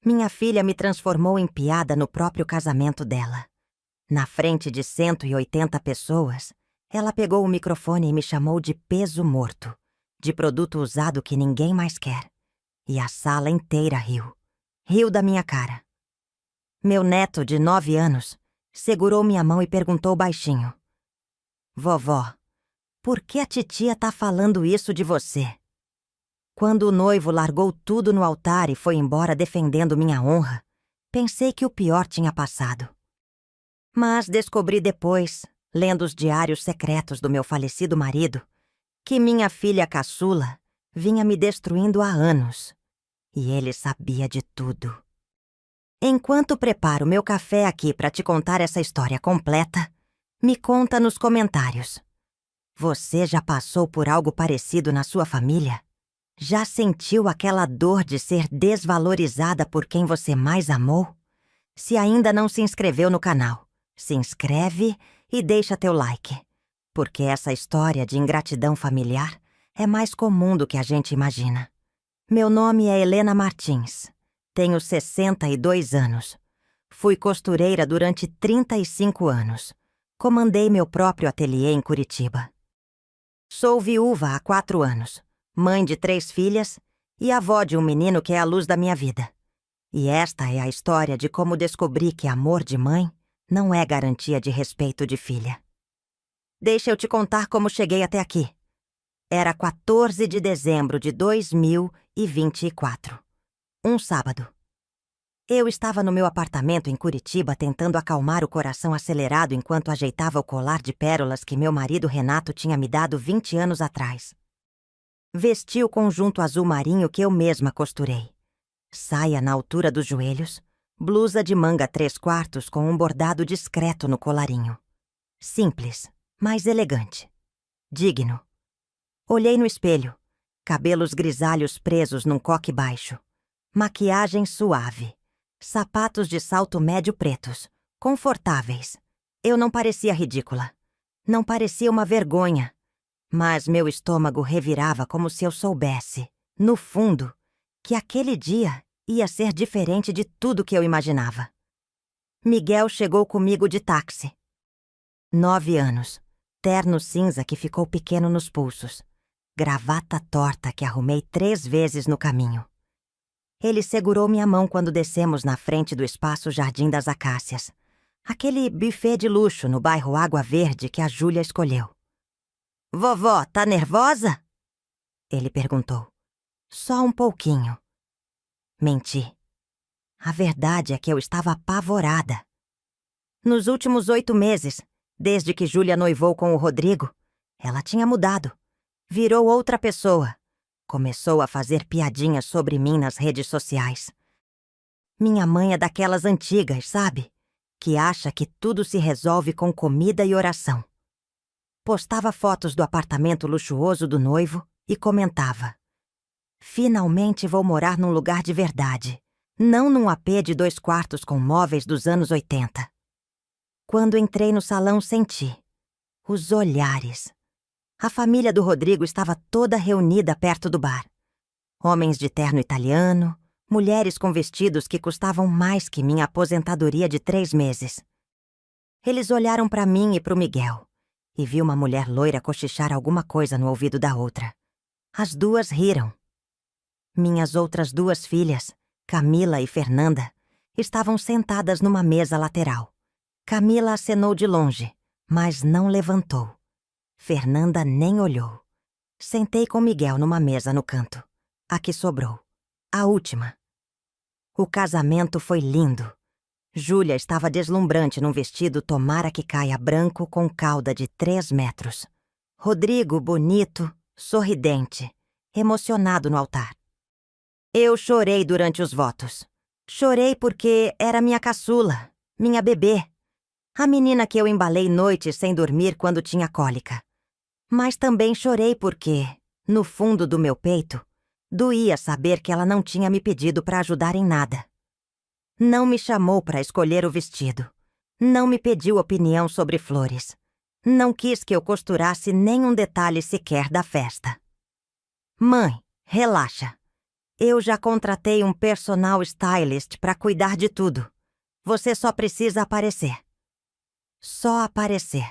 Minha filha me transformou em piada no próprio casamento dela. Na frente de 180 pessoas, ela pegou o microfone e me chamou de peso morto, de produto usado que ninguém mais quer. E a sala inteira riu. Riu da minha cara. Meu neto, de 9 anos, segurou minha mão e perguntou baixinho: Vovó, por que a titia tá falando isso de você? Quando o noivo largou tudo no altar e foi embora defendendo minha honra, pensei que o pior tinha passado. Mas descobri depois, lendo os diários secretos do meu falecido marido, que minha filha caçula vinha me destruindo há anos. E ele sabia de tudo. Enquanto preparo meu café aqui para te contar essa história completa, me conta nos comentários. Você já passou por algo parecido na sua família? Já sentiu aquela dor de ser desvalorizada por quem você mais amou? Se ainda não se inscreveu no canal, se inscreve e deixa teu like, porque essa história de ingratidão familiar é mais comum do que a gente imagina. Meu nome é Helena Martins, tenho 62 anos. Fui costureira durante 35 anos. Comandei meu próprio ateliê em Curitiba. Sou viúva há 4 anos, mãe de 3 filhas e avó de um menino que é a luz da minha vida. E esta é a história de como descobri que amor de mãe não é garantia de respeito de filha. Deixa eu te contar como cheguei até aqui. Era 14 de dezembro de 2024. Um sábado. Eu estava no meu apartamento em Curitiba tentando acalmar o coração acelerado enquanto ajeitava o colar de pérolas que meu marido Renato tinha me dado 20 anos atrás. Vesti o conjunto azul marinho que eu mesma costurei. Saia na altura dos joelhos, blusa de manga 3/4 com um bordado discreto no colarinho. Simples, mas elegante. Digno. Olhei no espelho. Cabelos grisalhos presos num coque baixo. Maquiagem suave. Sapatos de salto médio pretos. Confortáveis. Eu não parecia ridícula. Não parecia uma vergonha. Mas meu estômago revirava como se eu soubesse, no fundo, que aquele dia ia ser diferente de tudo que eu imaginava. Miguel chegou comigo de táxi. 9 anos. Terno cinza que ficou pequeno nos pulsos. Gravata torta que arrumei 3 vezes no caminho. Ele segurou minha mão quando descemos na frente do espaço Jardim das Acácias. Aquele buffet de luxo no bairro Água Verde que a Júlia escolheu. Vovó, tá nervosa? Ele perguntou. Só um pouquinho. Menti. A verdade é que eu estava apavorada. Nos últimos 8 meses, desde que Júlia noivou com o Rodrigo, ela tinha mudado. Virou outra pessoa. Começou a fazer piadinhas sobre mim nas redes sociais. Minha mãe é daquelas antigas, sabe? Que acha que tudo se resolve com comida e oração. Postava fotos do apartamento luxuoso do noivo e comentava: finalmente vou morar num lugar de verdade, não num AP de 2 quartos com móveis dos anos 80. Quando entrei no salão, senti os olhares. A família do Rodrigo estava toda reunida perto do bar. Homens de terno italiano, mulheres com vestidos que custavam mais que minha aposentadoria de 3 meses. Eles olharam para mim e para o Miguel. E vi uma mulher loira cochichar alguma coisa no ouvido da outra. As duas riram. Minhas outras 2 filhas, Camila e Fernanda, estavam sentadas numa mesa lateral. Camila acenou de longe, mas não levantou. Fernanda nem olhou. Sentei com Miguel numa mesa no canto. A que sobrou. A última. O casamento foi lindo. Júlia estava deslumbrante num vestido tomara que caia branco com cauda de 3 metros. Rodrigo, bonito, sorridente, emocionado no altar. Eu chorei durante os votos. Chorei porque era minha caçula, minha bebê. A menina que eu embalei noites sem dormir quando tinha cólica. Mas também chorei porque, no fundo do meu peito, doía saber que ela não tinha me pedido para ajudar em nada. Não me chamou para escolher o vestido. Não me pediu opinião sobre flores. Não quis que eu costurasse nem um detalhe sequer da festa. Mãe, relaxa. Eu já contratei um personal stylist para cuidar de tudo. Você só precisa aparecer. Só aparecer.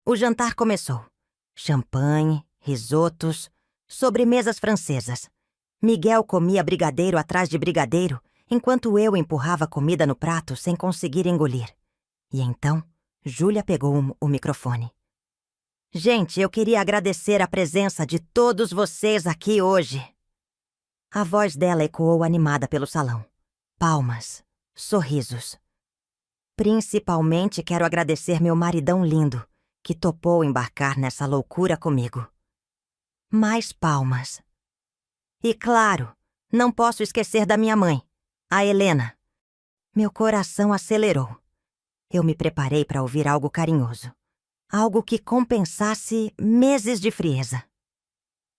O jantar começou. Champanhe, risotos, sobremesas francesas. Miguel comia brigadeiro atrás de brigadeiro, enquanto eu empurrava comida no prato sem conseguir engolir. E então, Júlia pegou o microfone. Gente, eu queria agradecer a presença de todos vocês aqui hoje. A voz dela ecoou animada pelo salão. Palmas, sorrisos. Principalmente quero agradecer meu maridão lindo, que topou embarcar nessa loucura comigo. Mais palmas. E claro, não posso esquecer da minha mãe, a Helena. Meu coração acelerou. Eu me preparei para ouvir algo carinhoso. Algo que compensasse meses de frieza.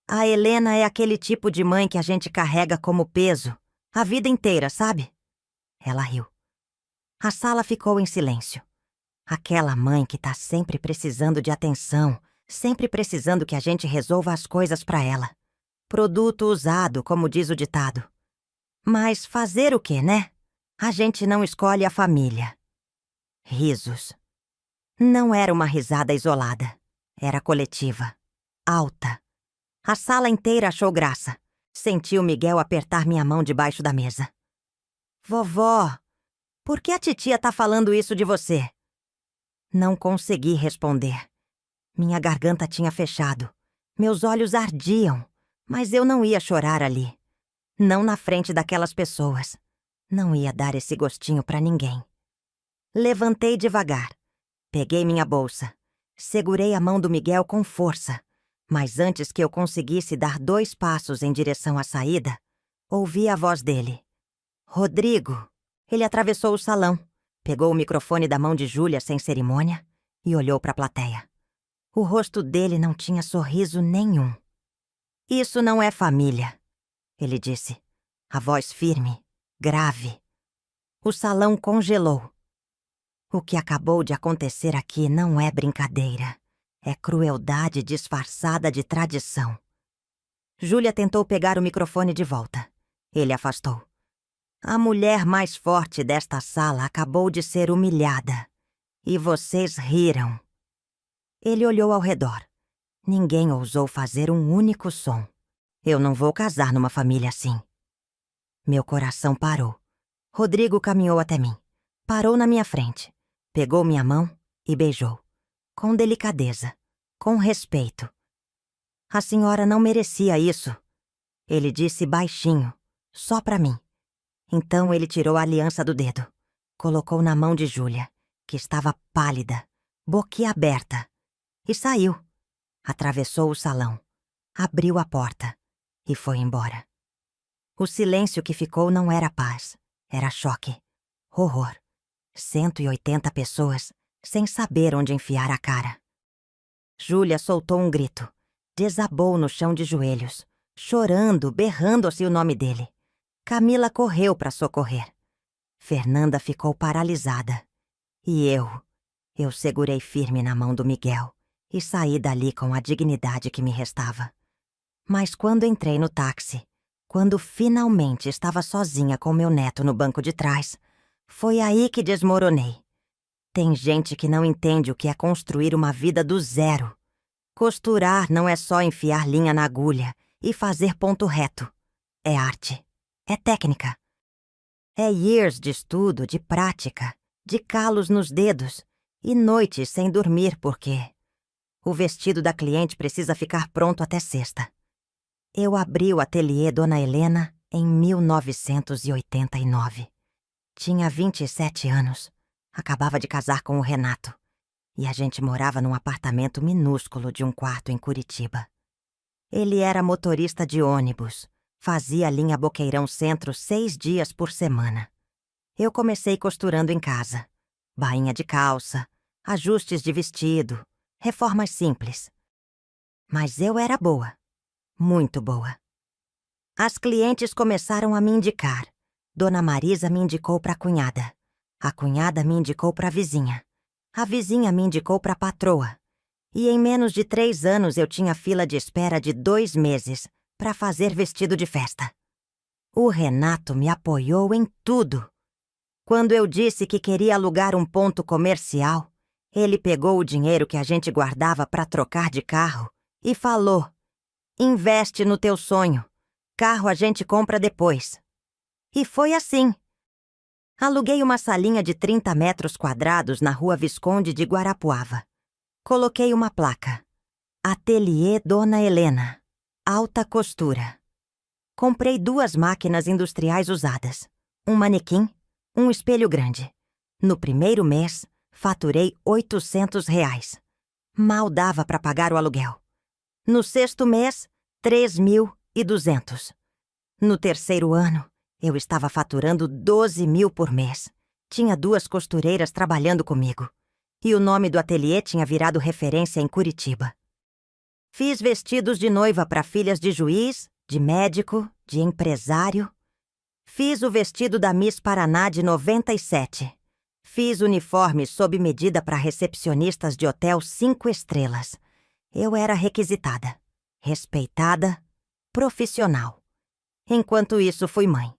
A Helena é aquele tipo de mãe que a gente carrega como peso a vida inteira, sabe? Ela riu. A sala ficou em silêncio. Aquela mãe que tá sempre precisando de atenção, sempre precisando que a gente resolva as coisas pra ela. Produto usado, como diz o ditado. Mas fazer o quê, né? A gente não escolhe a família. Risos. Não era uma risada isolada. Era coletiva. Alta. A sala inteira achou graça. Senti o Miguel apertar minha mão debaixo da mesa. Vovó, por que a titia tá falando isso de você? Não consegui responder. Minha garganta tinha fechado. Meus olhos ardiam. Mas eu não ia chorar ali. Não na frente daquelas pessoas. Não ia dar esse gostinho pra ninguém. Levantei devagar. Peguei minha bolsa. Segurei a mão do Miguel com força. Mas antes que eu conseguisse dar 2 passos em direção à saída, ouvi a voz dele. Rodrigo. Ele atravessou o salão, pegou o microfone da mão de Júlia sem cerimônia e olhou para a plateia. O rosto dele não tinha sorriso nenhum. Isso não é família, ele disse, a voz firme, grave. O salão congelou. O que acabou de acontecer aqui não é brincadeira. É crueldade disfarçada de tradição. Júlia tentou pegar o microfone de volta. Ele afastou. A mulher mais forte desta sala acabou de ser humilhada. E vocês riram. Ele olhou ao redor. Ninguém ousou fazer um único som. Eu não vou casar numa família assim. Meu coração parou. Rodrigo caminhou até mim. Parou na minha frente. Pegou minha mão e beijou. Com delicadeza. Com respeito. A senhora não merecia isso. Ele disse baixinho. Só pra mim. Então ele tirou a aliança do dedo. Colocou na mão de Júlia, que estava pálida, boquiaberta. E saiu. Atravessou o salão. Abriu a porta. E foi embora. O silêncio que ficou não era paz. Era choque. Horror. 180 pessoas, sem saber onde enfiar a cara. Júlia soltou um grito. Desabou no chão de joelhos, chorando, berrando-se o nome dele. Camila correu para socorrer. Fernanda ficou paralisada. E eu segurei firme na mão do Miguel e saí dali com a dignidade que me restava. Mas quando entrei no táxi, quando finalmente estava sozinha com meu neto no banco de trás, foi aí que desmoronei. Tem gente que não entende o que é construir uma vida do zero. Costurar não é só enfiar linha na agulha e fazer ponto reto. É arte. É técnica. É years de estudo, de prática, de calos nos dedos e noites sem dormir porque o vestido da cliente precisa ficar pronto até sexta. Eu abri o ateliê Dona Helena em 1989. Tinha 27 anos. Acabava de casar com o Renato. E a gente morava num apartamento minúsculo de um quarto em Curitiba. Ele era motorista de ônibus. Fazia a linha Boqueirão Centro 6 dias por semana. Eu comecei costurando em casa. Bainha de calça, ajustes de vestido, reformas simples. Mas eu era boa. Muito boa. As clientes começaram a me indicar. Dona Marisa me indicou para a cunhada. A cunhada me indicou para a vizinha. A vizinha me indicou para a patroa. E em menos de 3 anos eu tinha fila de espera de 2 meses para fazer vestido de festa. O Renato me apoiou em tudo. Quando eu disse que queria alugar um ponto comercial, ele pegou o dinheiro que a gente guardava para trocar de carro e falou: investe no teu sonho. Carro a gente compra depois. E foi assim. Aluguei uma salinha de 30 metros quadrados na Rua Visconde de Guarapuava. Coloquei uma placa: Ateliê Dona Helena, alta costura. Comprei 2 máquinas industriais usadas, um manequim, um espelho grande. No primeiro mês, faturei R$ 800. Mal dava para pagar o aluguel. No 6º mês, 3.200. No 3º ano, eu estava faturando 12 mil por mês. Tinha 2 costureiras trabalhando comigo. E o nome do ateliê tinha virado referência em Curitiba. Fiz vestidos de noiva para filhas de juiz, de médico, de empresário. Fiz o vestido da Miss Paraná de 97. Fiz uniforme sob medida para recepcionistas de hotel 5 estrelas. Eu era requisitada, respeitada, profissional. Enquanto isso, fui mãe.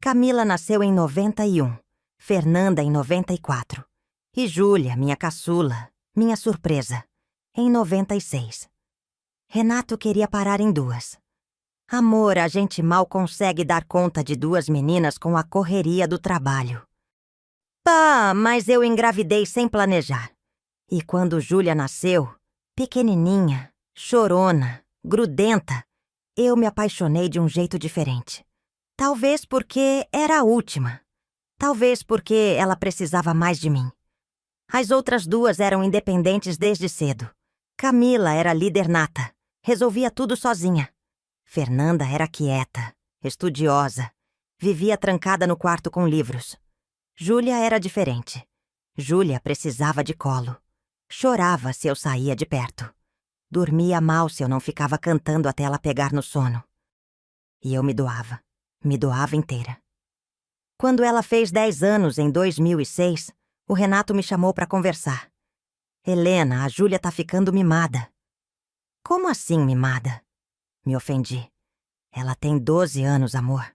Camila nasceu em 91, Fernanda em 94 e Júlia, minha caçula, minha surpresa, em 96. Renato queria parar em 2. Amor, a gente mal consegue dar conta de 2 meninas com a correria do trabalho. Pá, mas eu engravidei sem planejar. E quando Júlia nasceu, pequenininha, chorona, grudenta, eu me apaixonei de um jeito diferente. Talvez porque era a última. Talvez porque ela precisava mais de mim. As outras 2 eram independentes desde cedo. Camila era líder nata, resolvia tudo sozinha. Fernanda era quieta, estudiosa, vivia trancada no quarto com livros. Júlia era diferente. Júlia precisava de colo. Chorava se eu saía de perto. Dormia mal se eu não ficava cantando até ela pegar no sono. E eu me doava inteira. Quando ela fez 10 anos em 2006, o Renato me chamou para conversar. Helena, a Júlia tá ficando mimada. Como assim mimada? Me ofendi. Ela tem 12 anos, amor.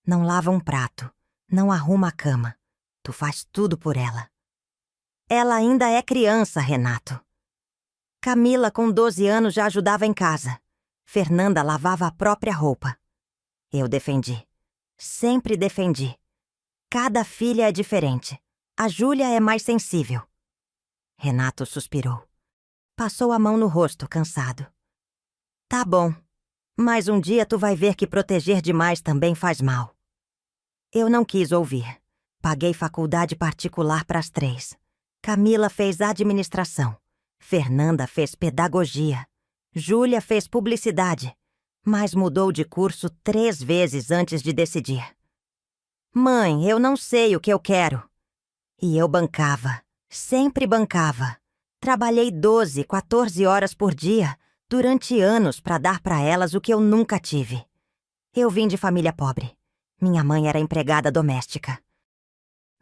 Não lava um prato, não arruma a cama. Tu faz tudo por ela. Ela ainda é criança, Renato. Camila, com 12 anos, já ajudava em casa. Fernanda lavava a própria roupa. Eu defendi. Sempre defendi. Cada filha é diferente. A Júlia é mais sensível. Renato suspirou. Passou a mão no rosto, cansado. Tá bom. Mas um dia tu vai ver que proteger demais também faz mal. Eu não quis ouvir. Paguei faculdade particular para as 3. Camila fez administração. Fernanda fez pedagogia. Júlia fez publicidade. Mas mudou de curso 3 vezes antes de decidir. Mãe, eu não sei o que eu quero. E eu bancava. Sempre bancava. Trabalhei 12, 14 horas por dia, durante anos para dar para elas o que eu nunca tive. Eu vim de família pobre. Minha mãe era empregada doméstica.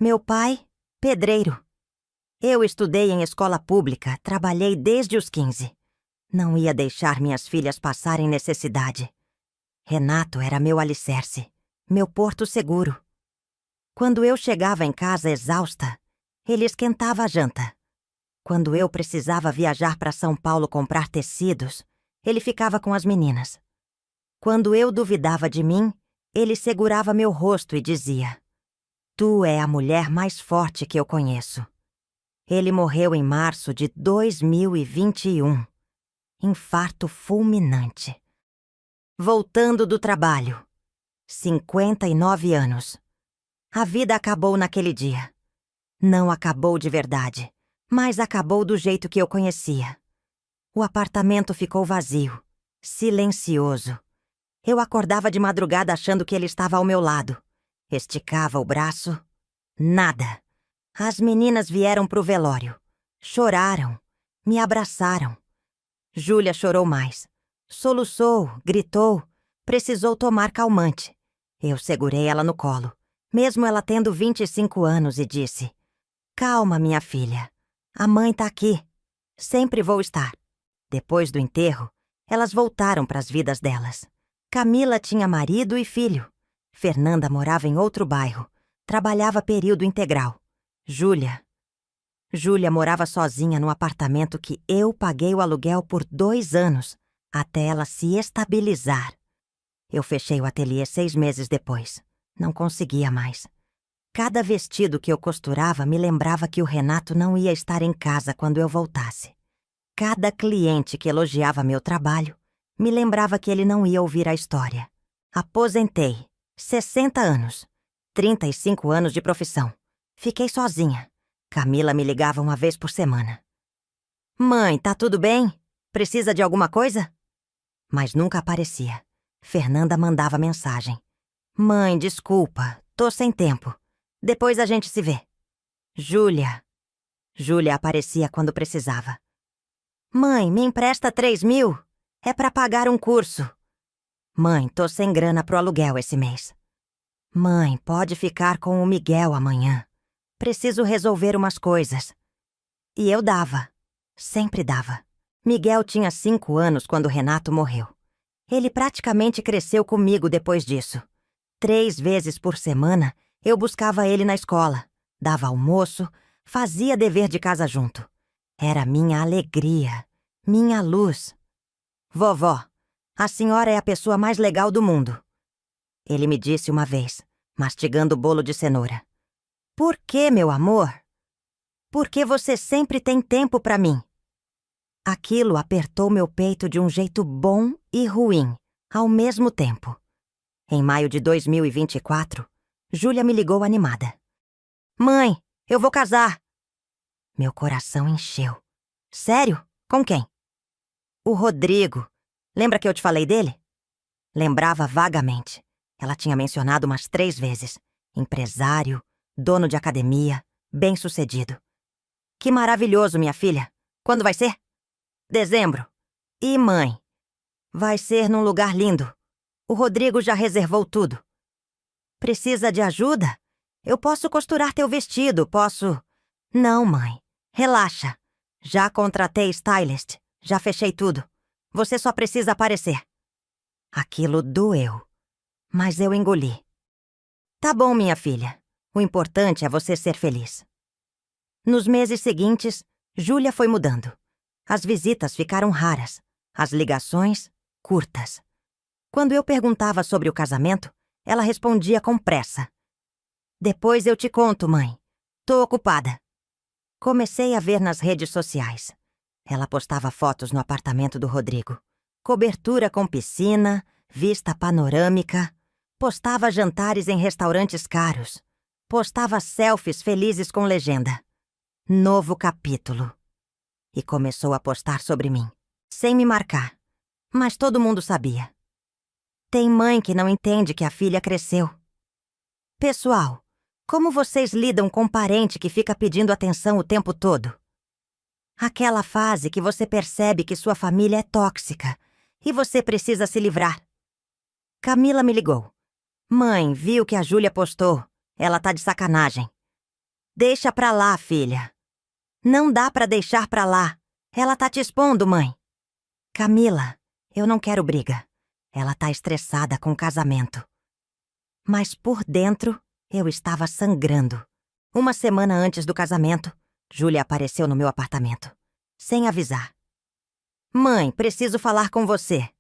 Meu pai, pedreiro. Eu estudei em escola pública, trabalhei desde os 15. Não ia deixar minhas filhas passarem necessidade. Renato era meu alicerce, meu porto seguro. Quando eu chegava em casa exausta, ele esquentava a janta. Quando eu precisava viajar para São Paulo comprar tecidos, ele ficava com as meninas. Quando eu duvidava de mim, ele segurava meu rosto e dizia: Tu é a mulher mais forte que eu conheço. Ele morreu em março de 2021. Infarto fulminante. Voltando do trabalho. 59 anos. A vida acabou naquele dia. Não acabou de verdade, mas acabou do jeito que eu conhecia. O apartamento ficou vazio, silencioso. Eu acordava de madrugada achando que ele estava ao meu lado. Esticava o braço. Nada. As meninas vieram pro velório. Choraram. Me abraçaram. Júlia chorou mais. Soluçou, gritou. Precisou tomar calmante. Eu segurei ela no colo, mesmo ela tendo 25 anos, e disse: Calma, minha filha. A mãe tá aqui. Sempre vou estar. Depois do enterro, elas voltaram para as vidas delas. Camila tinha marido e filho. Fernanda morava em outro bairro. Trabalhava período integral. Júlia morava sozinha no apartamento que eu paguei o aluguel por 2 anos, até ela se estabilizar. Eu fechei o ateliê 6 meses depois. Não conseguia mais. Cada vestido que eu costurava me lembrava que o Renato não ia estar em casa quando eu voltasse. Cada cliente que elogiava meu trabalho me lembrava que ele não ia ouvir a história. Aposentei. 60 anos. 35 anos de profissão. Fiquei sozinha. Camila me ligava uma vez por semana. Mãe, tá tudo bem? Precisa de alguma coisa? Mas nunca aparecia. Fernanda mandava mensagem. Mãe, desculpa, tô sem tempo. Depois a gente se vê. Júlia aparecia quando precisava. Mãe, me empresta 3.000? É pra pagar um curso. Mãe, tô sem grana pro aluguel esse mês. Mãe, pode ficar com o Miguel amanhã. Preciso resolver umas coisas. E eu dava. Sempre dava. Miguel tinha 5 anos quando Renato morreu. Ele praticamente cresceu comigo depois disso. 3 vezes por semana, eu buscava ele na escola. Dava almoço, fazia dever de casa junto. Era minha alegria, minha luz. Vovó, a senhora é a pessoa mais legal do mundo. Ele me disse uma vez, mastigando o bolo de cenoura. Por que, meu amor? Porque você sempre tem tempo pra mim. Aquilo apertou meu peito de um jeito bom e ruim, ao mesmo tempo. Em maio de 2024, Júlia me ligou animada. Mãe, eu vou casar. Meu coração encheu. Sério? Com quem? O Rodrigo. Lembra que eu te falei dele? Lembrava vagamente. Ela tinha mencionado umas 3 vezes. Empresário, dono de academia, bem-sucedido. Que maravilhoso, minha filha. Quando vai ser? Dezembro. E mãe? Vai ser num lugar lindo. O Rodrigo já reservou tudo. Precisa de ajuda? Eu posso costurar teu vestido, posso... Não, mãe. Relaxa. Já contratei stylist. Já fechei tudo. Você só precisa aparecer. Aquilo doeu. Mas eu engoli. Tá bom, minha filha. O importante é você ser feliz. Nos meses seguintes, Júlia foi mudando. As visitas ficaram raras. As ligações, curtas. Quando eu perguntava sobre o casamento, ela respondia com pressa. Depois eu te conto, mãe. Tô ocupada. Comecei a ver nas redes sociais. Ela postava fotos no apartamento do Rodrigo. Cobertura com piscina, vista panorâmica. Postava jantares em restaurantes caros. Postava selfies felizes com legenda. Novo capítulo. E começou a postar sobre mim, sem me marcar. Mas todo mundo sabia. Tem mãe que não entende que a filha cresceu. Pessoal, como vocês lidam com um parente que fica pedindo atenção o tempo todo? Aquela fase que você percebe que sua família é tóxica e você precisa se livrar. Camila me ligou. Mãe, viu que a Júlia postou. Ela tá de sacanagem. Deixa pra lá, filha. Não dá pra deixar pra lá. Ela tá te expondo, mãe. Camila, eu não quero briga. Ela tá estressada com o casamento. Mas por dentro, eu estava sangrando. Uma semana antes do casamento, Júlia apareceu no meu apartamento, sem avisar. Mãe, preciso falar com você.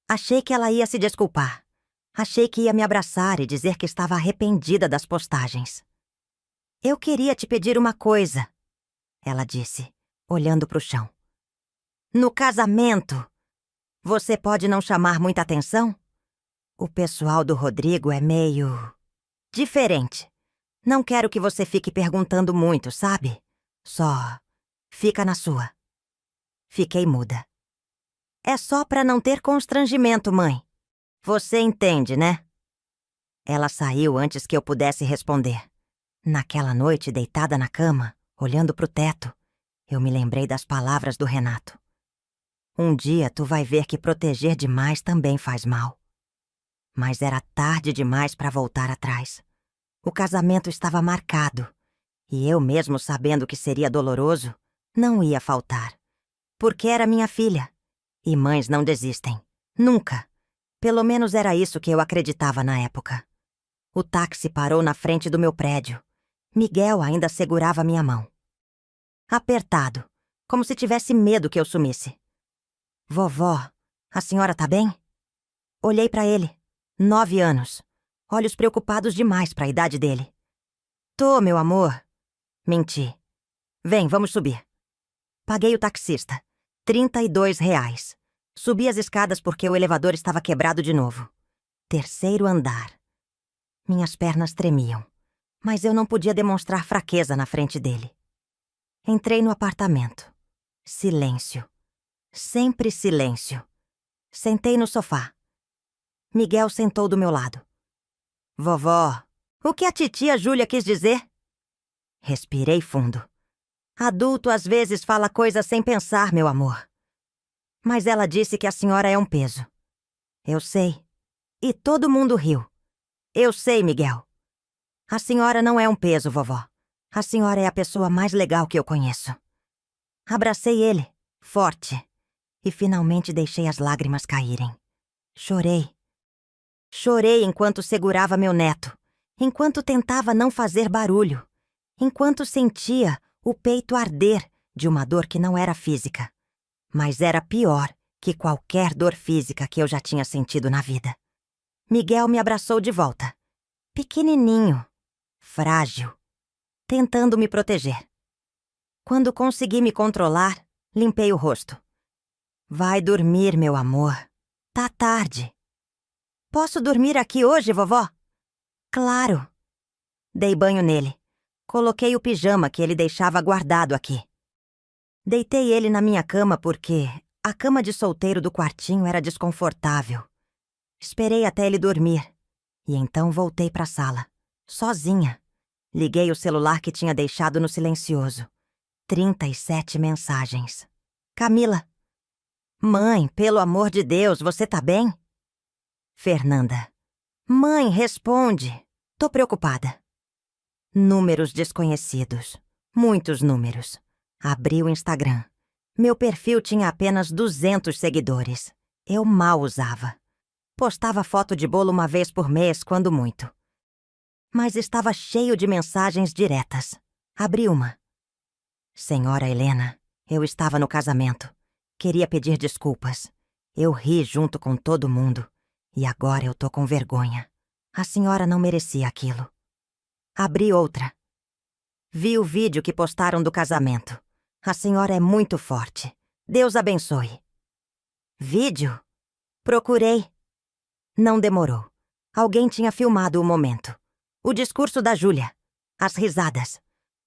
Achei que ela ia se desculpar. Achei que ia me abraçar e dizer que estava arrependida das postagens. Eu queria te pedir uma coisa, ela disse, olhando para o chão. No casamento, você pode não chamar muita atenção? O pessoal do Rodrigo é meio... diferente. Não quero que você fique perguntando muito, sabe? Só fica na sua. Fiquei muda. É só pra não ter constrangimento, mãe. Você entende, né? Ela saiu antes que eu pudesse responder. Naquela noite, deitada na cama, olhando pro teto, eu me lembrei das palavras do Renato. Um dia tu vai ver que proteger demais também faz mal. Mas era tarde demais pra voltar atrás. O casamento estava marcado. E eu, mesmo sabendo que seria doloroso, não ia faltar. Porque era minha filha. E mães não desistem. Nunca. Pelo menos era isso que eu acreditava na época. O táxi parou na frente do meu prédio. Miguel ainda segurava minha mão. Apertado, como se tivesse medo que eu sumisse. Vovó, a senhora tá bem? Olhei pra ele. 9 anos. Olhos preocupados demais pra idade dele. Tô, meu amor. Menti. Vem, vamos subir. Paguei o taxista. R$ 32. Subi as escadas porque o elevador estava quebrado de novo. 3º andar. Minhas pernas tremiam, mas eu não podia demonstrar fraqueza na frente dele. Entrei no apartamento. Silêncio. Sempre silêncio. Sentei no sofá. Miguel sentou do meu lado. Vovó, o que a titia Júlia quis dizer? Respirei fundo. Adulto às vezes fala coisas sem pensar, meu amor. Mas ela disse que a senhora é um peso. Eu sei. E todo mundo riu. Eu sei, Miguel. A senhora não é um peso, vovó. A senhora é a pessoa mais legal que eu conheço. Abracei ele, forte, e finalmente deixei as lágrimas caírem. Chorei. Chorei enquanto segurava meu neto, enquanto tentava não fazer barulho, enquanto sentia o peito arder de uma dor que não era física, mas era pior que qualquer dor física que eu já tinha sentido na vida. Miguel me abraçou de volta, pequenininho, frágil, tentando me proteger. Quando consegui me controlar, limpei o rosto. Vai dormir, meu amor. Tá tarde. Posso dormir aqui hoje, vovó? Claro. Dei banho nele. Coloquei o pijama que ele deixava guardado aqui. Deitei ele na minha cama porque a cama de solteiro do quartinho era desconfortável. Esperei até ele dormir. E então voltei para a sala, sozinha. Liguei o celular que tinha deixado no silencioso. 37 mensagens. Camila. Mãe, pelo amor de Deus, você tá bem? Fernanda. Mãe, responde. Tô preocupada. Números desconhecidos. Muitos números. Abri o Instagram. Meu perfil tinha apenas 200 seguidores. Eu mal usava. Postava foto de bolo uma vez por mês, quando muito. Mas estava cheio de mensagens diretas. Abri uma. Senhora Helena, eu estava no casamento. Queria pedir desculpas. Eu ri junto com todo mundo. E agora eu tô com vergonha. A senhora não merecia aquilo. Abri outra. Vi o vídeo que postaram do casamento. A senhora é muito forte. Deus abençoe. Vídeo? Procurei. Não demorou. Alguém tinha filmado o momento. O discurso da Júlia. As risadas.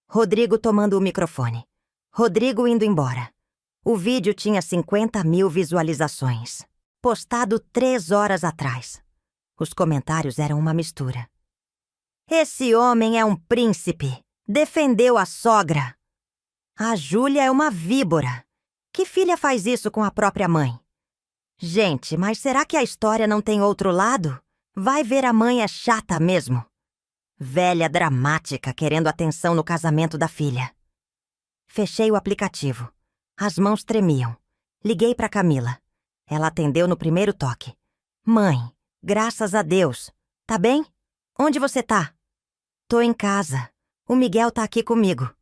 Rodrigo tomando o microfone. Rodrigo indo embora. O vídeo tinha 50.000 visualizações. Postado 3 horas atrás. Os comentários eram uma mistura. Esse homem é um príncipe. Defendeu a sogra. A Júlia é uma víbora. Que filha faz isso com a própria mãe? Gente, mas será que a história não tem outro lado? Vai ver, a mãe é chata mesmo. Velha dramática querendo atenção no casamento da filha. Fechei o aplicativo. As mãos tremiam. Liguei para Camila. Ela atendeu no primeiro toque. Mãe, graças a Deus. Tá bem? Onde você tá? Tô em casa. O Miguel tá aqui comigo.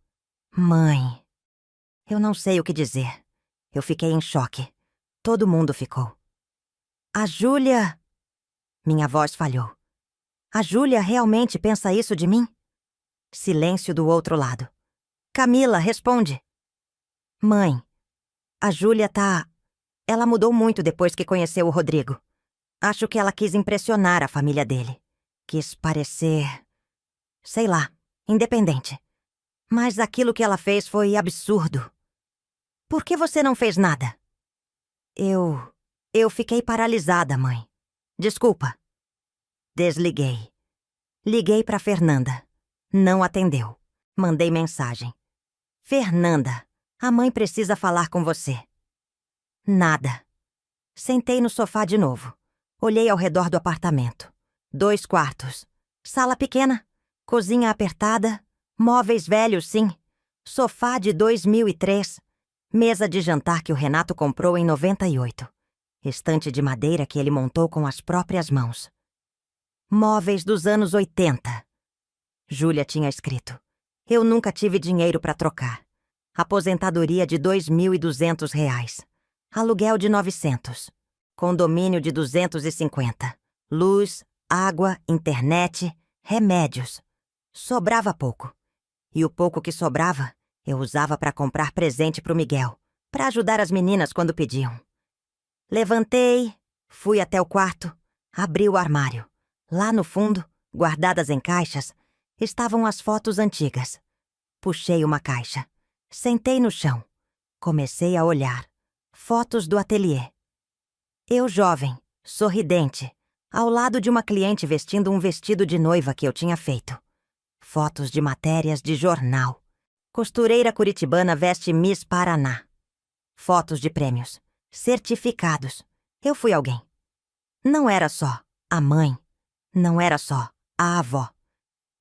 Mãe. Eu não sei o que dizer. Eu fiquei em choque. Todo mundo ficou. A Júlia... Minha voz falhou. A Júlia realmente pensa isso de mim? Silêncio do outro lado. Camila, responde. Mãe, a Júlia tá... Ela mudou muito depois que conheceu o Rodrigo. Acho que ela quis impressionar a família dele. Quis parecer... sei lá, independente. Mas aquilo que ela fez foi absurdo. Por que você não fez nada? Eu fiquei paralisada, mãe. Desculpa. Desliguei. Liguei para Fernanda. Não atendeu. Mandei mensagem. Fernanda, a mãe precisa falar com você. Nada. Sentei no sofá de novo. Olhei ao redor do apartamento. 2 quartos. Sala pequena. Cozinha apertada. Móveis velhos, sim. Sofá de 2003. Mesa de jantar que o Renato comprou em 98. Estante de madeira que ele montou com as próprias mãos. Móveis dos anos 80. Júlia tinha escrito. Eu nunca tive dinheiro para trocar. Aposentadoria de R$ 2.200. Aluguel de 900. Condomínio de 250. Luz, água, internet, remédios. Sobrava pouco. E o pouco que sobrava, eu usava para comprar presente pro Miguel, para ajudar as meninas quando pediam. Levantei, fui até o quarto, abri o armário. Lá no fundo, guardadas em caixas, estavam as fotos antigas. Puxei uma caixa. Sentei no chão. Comecei a olhar. Fotos do ateliê. Eu jovem, sorridente, ao lado de uma cliente vestindo um vestido de noiva que eu tinha feito. Fotos de matérias de jornal. Costureira curitibana veste Miss Paraná. Fotos de prêmios. Certificados. Eu fui alguém. Não era só a mãe. Não era só a avó.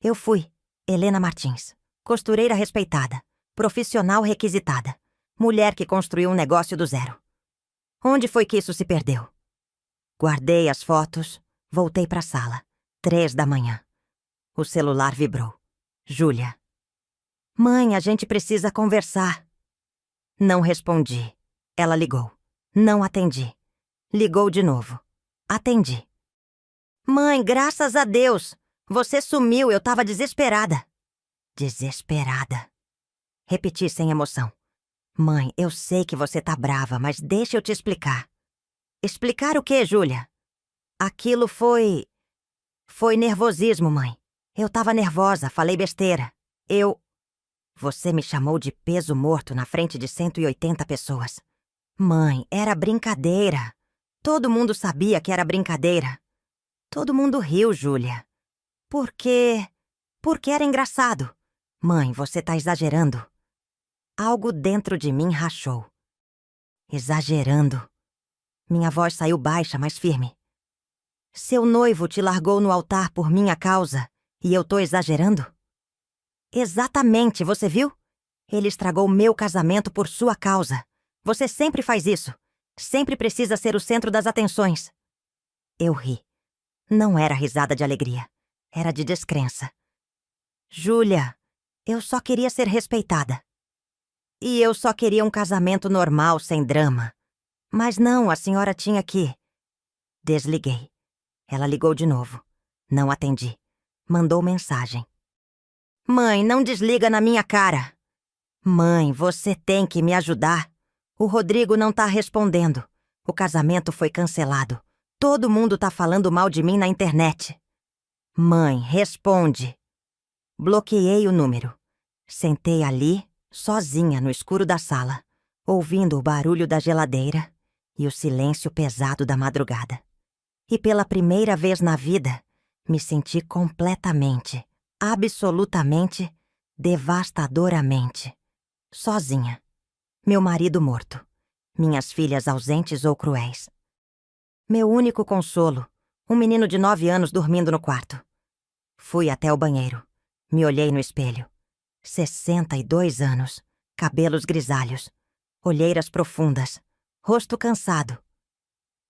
Eu fui Helena Martins, costureira respeitada, profissional requisitada, mulher que construiu um negócio do zero. Onde foi que isso se perdeu? Guardei as fotos, voltei para a sala. 3 da manhã. O celular vibrou. Júlia. Mãe, a gente precisa conversar. Não respondi. Ela ligou. Não atendi. Ligou de novo. Atendi. Mãe, graças a Deus! Você sumiu, eu tava desesperada. Desesperada. Repeti sem emoção. Mãe, eu sei que você tá brava, mas deixa eu te explicar. Explicar o quê, Júlia? Aquilo foi nervosismo, mãe. Eu tava nervosa, falei besteira. Você me chamou de peso morto na frente de 180 pessoas. Mãe, era brincadeira. Todo mundo sabia que era brincadeira. Todo mundo riu, Júlia. Por quê? Porque era engraçado. Mãe, você tá exagerando. Algo dentro de mim rachou. Exagerando. Minha voz saiu baixa, mas firme. Seu noivo te largou no altar por minha causa e eu tô exagerando? Exatamente, você viu? Ele estragou meu casamento por sua causa. Você sempre faz isso. Sempre precisa ser o centro das atenções. Eu ri. Não era risada de alegria. Era de descrença. Júlia, eu só queria ser respeitada. E eu só queria um casamento normal, sem drama. Mas não, a senhora tinha que... Desliguei. Ela ligou de novo. Não atendi. Mandou mensagem. Mãe, não desliga na minha cara. Mãe, você tem que me ajudar. O Rodrigo não tá respondendo. O casamento foi cancelado. Todo mundo tá falando mal de mim na internet. Mãe, responde. Bloqueei o número. Sentei ali, sozinha no escuro da sala, ouvindo o barulho da geladeira e o silêncio pesado da madrugada. E pela primeira vez na vida, me senti completamente, absolutamente, devastadoramente, sozinha. Meu marido morto. Minhas filhas ausentes ou cruéis. Meu único consolo, um menino de 9 anos dormindo no quarto. Fui até o banheiro. Me olhei no espelho. 62 anos, cabelos grisalhos, olheiras profundas, rosto cansado.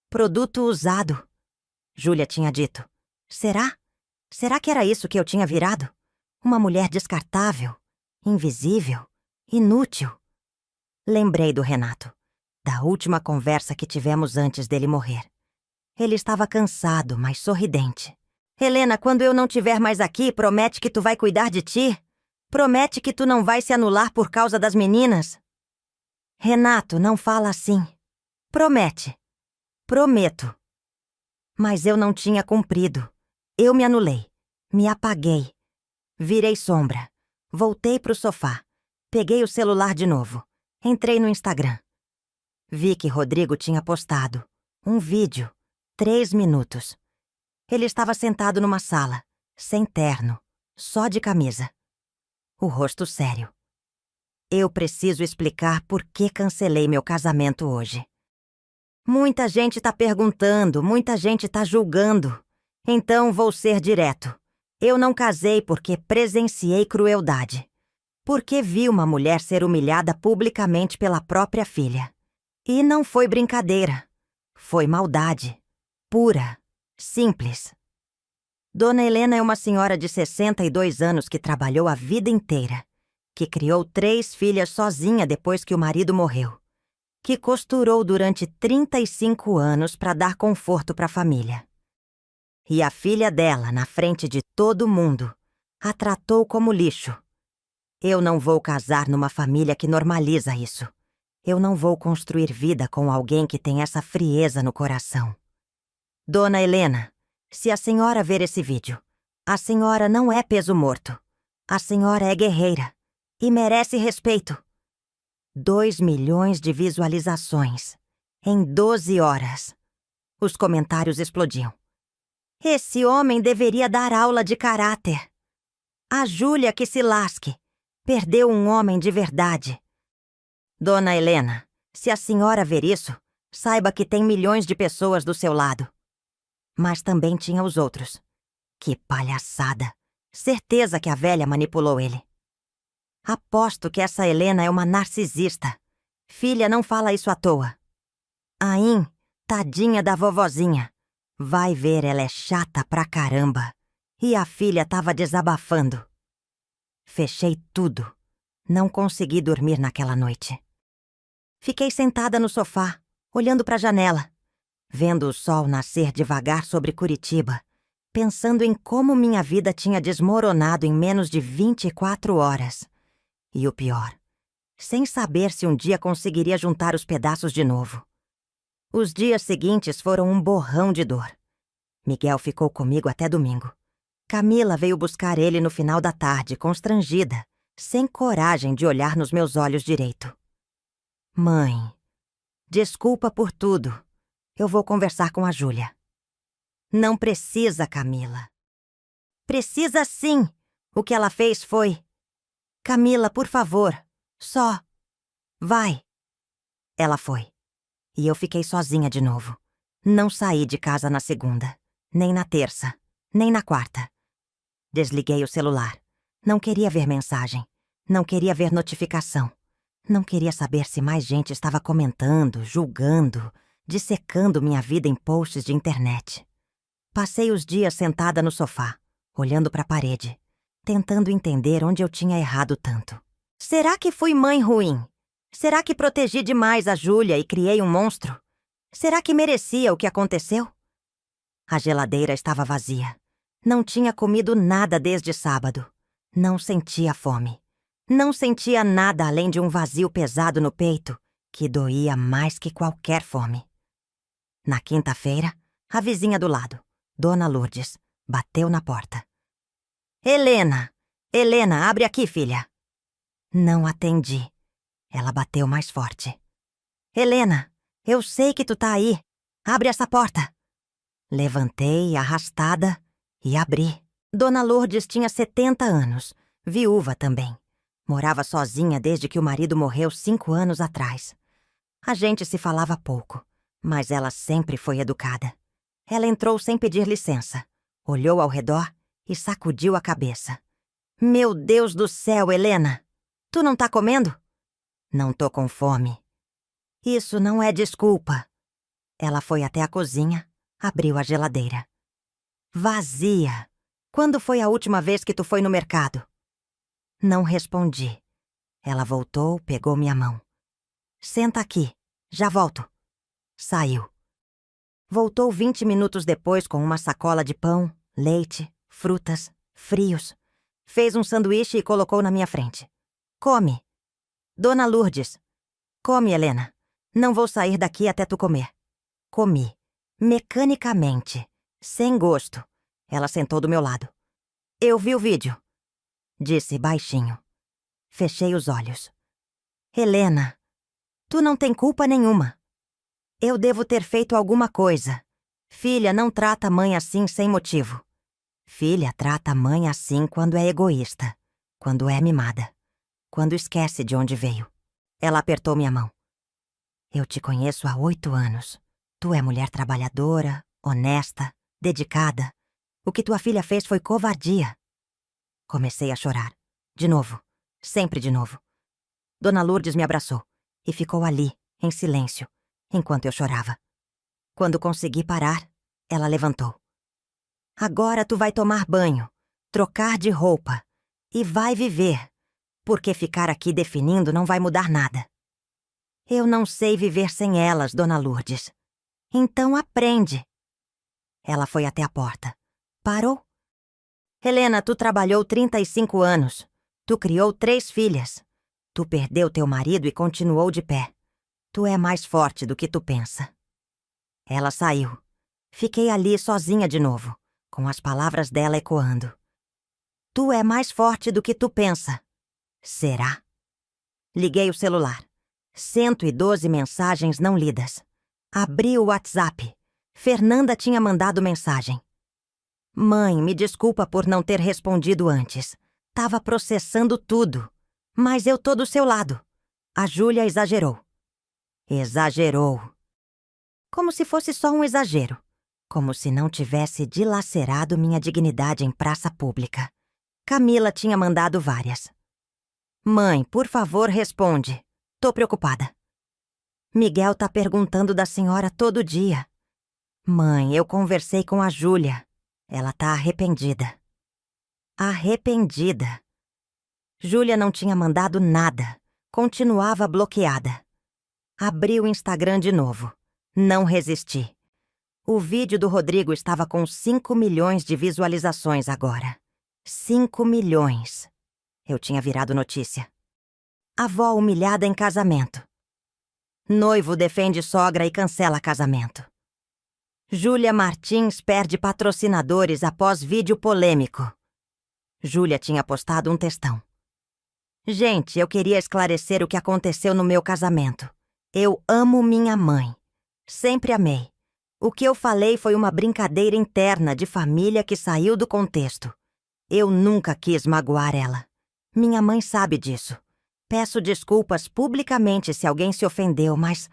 Produto usado. Júlia tinha dito. Será? Será que era isso que eu tinha virado? Uma mulher descartável, invisível, inútil. Lembrei do Renato, da última conversa que tivemos antes dele morrer. Ele estava cansado, mas sorridente. Helena, quando eu não estiver mais aqui, promete que tu vai cuidar de ti? Promete que tu não vai se anular por causa das meninas? Renato, não fala assim. Promete. Prometo. Mas eu não tinha cumprido. Eu me anulei. Me apaguei. Virei sombra. Voltei pro sofá. Peguei o celular de novo. Entrei no Instagram. Vi que Rodrigo tinha postado um vídeo, 3 minutos. Ele estava sentado numa sala, sem terno, só de camisa. O rosto sério. Eu preciso explicar por que cancelei meu casamento hoje. Muita gente tá perguntando, muita gente tá julgando. Então vou ser direto. Eu não casei porque presenciei crueldade. Porque vi uma mulher ser humilhada publicamente pela própria filha. E não foi brincadeira. Foi maldade. Pura. Simples. Dona Helena é uma senhora de 62 anos que trabalhou a vida inteira, que criou 3 filhas sozinha depois que o marido morreu, que costurou durante 35 anos para dar conforto para a família. E a filha dela, na frente de todo mundo, a tratou como lixo. Eu não vou casar numa família que normaliza isso. Eu não vou construir vida com alguém que tem essa frieza no coração. Dona Helena, se a senhora ver esse vídeo, a senhora não é peso morto. A senhora é guerreira e merece respeito. 2 milhões de visualizações em 12 horas. Os comentários explodiam. Esse homem deveria dar aula de caráter. A Júlia que se lasque. Perdeu um homem de verdade. Dona Helena, se a senhora ver isso, saiba que tem milhões de pessoas do seu lado. Mas também tinha os outros. Que palhaçada! Certeza que a velha manipulou ele. Aposto que essa Helena é uma narcisista. Filha não fala isso à toa. Ain, tadinha da vovozinha. Vai ver, ela é chata pra caramba. E a filha tava desabafando. Fechei tudo. Não consegui dormir naquela noite. Fiquei sentada no sofá, olhando pra janela, vendo o sol nascer devagar sobre Curitiba, pensando em como minha vida tinha desmoronado em menos de 24 horas. E o pior, sem saber se um dia conseguiria juntar os pedaços de novo. Os dias seguintes foram um borrão de dor. Miguel ficou comigo até domingo. Camila veio buscar ele no final da tarde, constrangida, sem coragem de olhar nos meus olhos direito. Mãe, desculpa por tudo. Eu vou conversar com a Júlia. Não precisa, Camila. Precisa sim. O que ela fez foi... Camila, por favor, só... Vai. Ela foi. E eu fiquei sozinha de novo. Não saí de casa na segunda, nem na terça, nem na quarta. Desliguei o celular. Não queria ver mensagem. Não queria ver notificação. Não queria saber se mais gente estava comentando, julgando, dissecando minha vida em posts de internet. Passei os dias sentada no sofá, olhando para a parede, tentando entender onde eu tinha errado tanto. Será que fui mãe ruim? Será que protegi demais a Júlia e criei um monstro? Será que merecia o que aconteceu? A geladeira estava vazia. Não tinha comido nada desde sábado. Não sentia fome. Não sentia nada além de um vazio pesado no peito, que doía mais que qualquer fome. Na quinta-feira, a vizinha do lado, Dona Lourdes, bateu na porta. Helena! Helena, abre aqui, filha! Não atendi. Ela bateu mais forte. Helena, eu sei que tu tá aí. Abre essa porta. Levantei, arrastada, e abri. Dona Lourdes tinha 70 anos, viúva também. Morava sozinha desde que o marido morreu 5 anos atrás. A gente se falava pouco, mas ela sempre foi educada. Ela entrou sem pedir licença, olhou ao redor e sacudiu a cabeça. Meu Deus do céu, Helena! Tu não tá comendo? Não tô com fome. Isso não é desculpa. Ela foi até a cozinha, abriu a geladeira. Vazia! Quando foi a última vez que tu foi no mercado? Não respondi. Ela voltou, pegou minha mão. Senta aqui, já volto. Saiu. Voltou 20 minutos depois com uma sacola de pão, leite, frutas, frios. Fez um sanduíche e colocou na minha frente. Come. Dona Lourdes. Come, Helena. Não vou sair daqui até tu comer. Comi. Mecanicamente. Sem gosto. Ela sentou do meu lado. Eu vi o vídeo. Disse baixinho. Fechei os olhos. Helena, tu não tem culpa nenhuma. Eu devo ter feito alguma coisa. Filha não trata a mãe assim sem motivo. Filha trata a mãe assim quando é egoísta, quando é mimada, quando esquece de onde veio. Ela apertou minha mão. Eu te conheço há 8 anos. Tu é mulher trabalhadora, honesta, dedicada. O que tua filha fez foi covardia. Comecei a chorar. De novo. Sempre de novo. Dona Lourdes me abraçou e ficou ali, em silêncio, enquanto eu chorava. Quando consegui parar, ela levantou. Agora tu vai tomar banho, trocar de roupa e vai viver, porque ficar aqui definindo não vai mudar nada. Eu não sei viver sem elas, Dona Lourdes. Então aprende. Ela foi até a porta. Parou. Helena, tu trabalhou 35 anos. Tu criou 3 filhas. Tu perdeu teu marido e continuou de pé. Tu é mais forte do que tu pensa. Ela saiu. Fiquei ali sozinha de novo, com as palavras dela ecoando. Tu é mais forte do que tu pensa. Será? Liguei o celular. 112 mensagens não lidas. Abri o WhatsApp. Fernanda tinha mandado mensagem. Mãe, me desculpa por não ter respondido antes. Tava processando tudo. Mas eu tô do seu lado. A Júlia exagerou. Exagerou. Como se fosse só um exagero. Como se não tivesse dilacerado minha dignidade em praça pública. Camila tinha mandado várias. Mãe, por favor, responde. Tô preocupada. Miguel tá perguntando da senhora todo dia. Mãe, eu conversei com a Júlia. Ela tá arrependida. Arrependida. Júlia não tinha mandado nada. Continuava bloqueada. Abri o Instagram de novo. Não resisti. O vídeo do Rodrigo estava com 5 milhões de visualizações agora. 5 milhões. Eu tinha virado notícia. Avó humilhada em casamento. Noivo defende sogra e cancela casamento. Júlia Martins perde patrocinadores após vídeo polêmico. Júlia tinha postado um textão. Gente, eu queria esclarecer o que aconteceu no meu casamento. Eu amo minha mãe. Sempre amei. O que eu falei foi uma brincadeira interna de família que saiu do contexto. Eu nunca quis magoar ela. Minha mãe sabe disso. Peço desculpas publicamente se alguém se ofendeu, mas,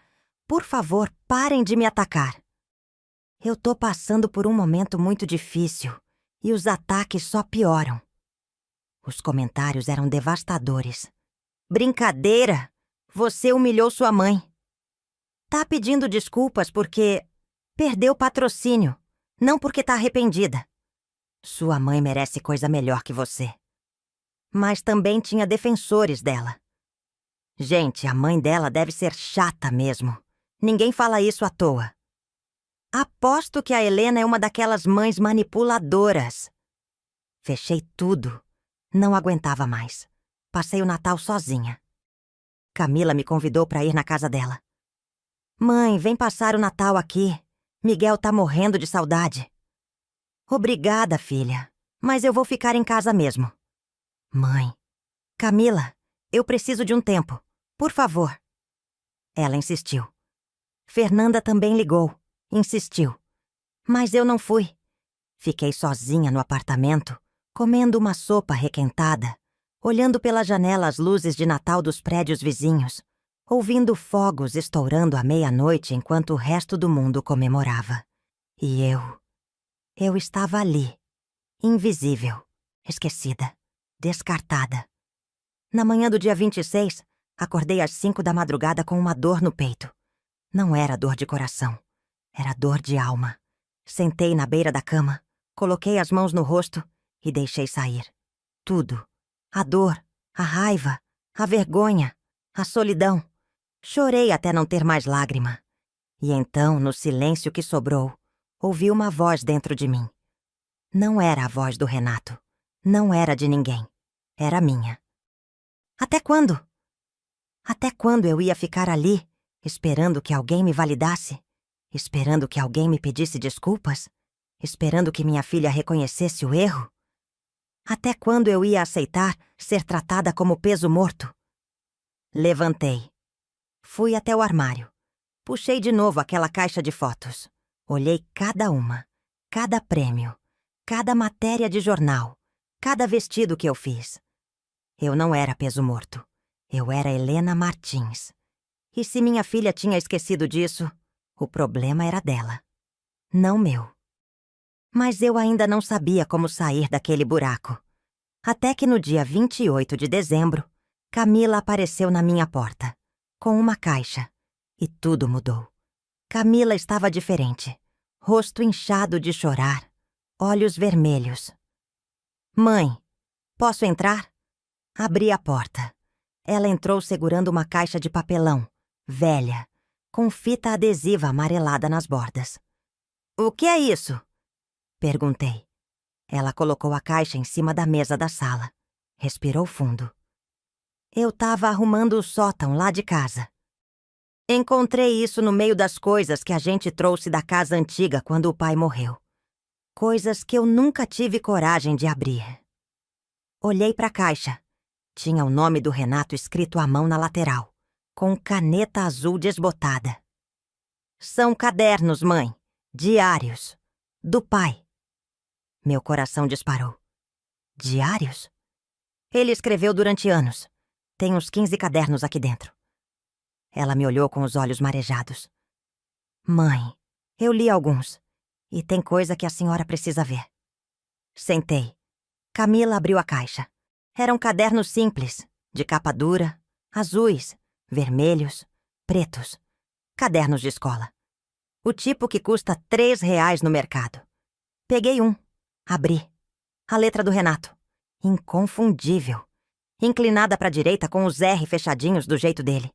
por favor, parem de me atacar. Eu tô passando por um momento muito difícil e os ataques só pioram. Os comentários eram devastadores. Brincadeira! Você humilhou sua mãe. Tá pedindo desculpas porque perdeu patrocínio, não porque tá arrependida. Sua mãe merece coisa melhor que você. Mas também tinha defensores dela. Gente, a mãe dela deve ser chata mesmo. Ninguém fala isso à toa. Aposto que a Helena é uma daquelas mães manipuladoras. Fechei tudo. Não aguentava mais. Passei o Natal sozinha. Camila me convidou para ir na casa dela. Mãe, vem passar o Natal aqui. Miguel tá morrendo de saudade. Obrigada, filha. Mas eu vou ficar em casa mesmo. Mãe. Camila, eu preciso de um tempo. Por favor. Ela insistiu. Fernanda também ligou. Insistiu. Mas eu não fui. Fiquei sozinha no apartamento, comendo uma sopa requentada, olhando pela janela as luzes de Natal dos prédios vizinhos, ouvindo fogos estourando à meia-noite enquanto o resto do mundo comemorava. E eu estava ali, invisível, esquecida, descartada. Na manhã do dia 26, acordei às 5 da madrugada com uma dor no peito. Não era dor de coração, era dor de alma. Sentei na beira da cama, coloquei as mãos no rosto e deixei sair. Tudo. A dor, a raiva, a vergonha, a solidão. Chorei até não ter mais lágrima. E então, no silêncio que sobrou, ouvi uma voz dentro de mim. Não era a voz do Renato. Não era de ninguém. Era minha. Até quando? Até quando eu ia ficar ali, esperando que alguém me validasse? Esperando que alguém me pedisse desculpas? Esperando que minha filha reconhecesse o erro? Até quando eu ia aceitar ser tratada como peso morto? Levantei. Fui até o armário. Puxei de novo aquela caixa de fotos. Olhei cada uma, cada prêmio, cada matéria de jornal, cada vestido que eu fiz. Eu não era peso morto. Eu era Helena Martins. E se minha filha tinha esquecido disso, o problema era dela, não meu. Mas eu ainda não sabia como sair daquele buraco. Até que no dia 28 de dezembro, Camila apareceu na minha porta, com uma caixa, e tudo mudou. Camila estava diferente, rosto inchado de chorar, olhos vermelhos. Mãe, posso entrar? Abri a porta. Ela entrou segurando uma caixa de papelão, velha, com fita adesiva amarelada nas bordas. O que é isso? Perguntei. Ela colocou a caixa em cima da mesa da sala. Respirou fundo. Eu tava arrumando o sótão lá de casa. Encontrei isso no meio das coisas que a gente trouxe da casa antiga quando o pai morreu. Coisas que eu nunca tive coragem de abrir. Olhei para a caixa. Tinha o nome do Renato escrito à mão na lateral, com caneta azul desbotada. São cadernos, mãe. Diários. Do pai. Meu coração disparou. Diários? Ele escreveu durante anos. Tem uns 15 cadernos aqui dentro. Ela me olhou com os olhos marejados. Mãe, eu li alguns. E tem coisa que a senhora precisa ver. Sentei. Camila abriu a caixa. Eram cadernos simples, de capa dura, azuis, vermelhos, pretos. Cadernos de escola. O tipo que custa R$ 3 no mercado. Peguei um. Abri. A letra do Renato. Inconfundível. Inclinada para a direita com os R fechadinhos do jeito dele.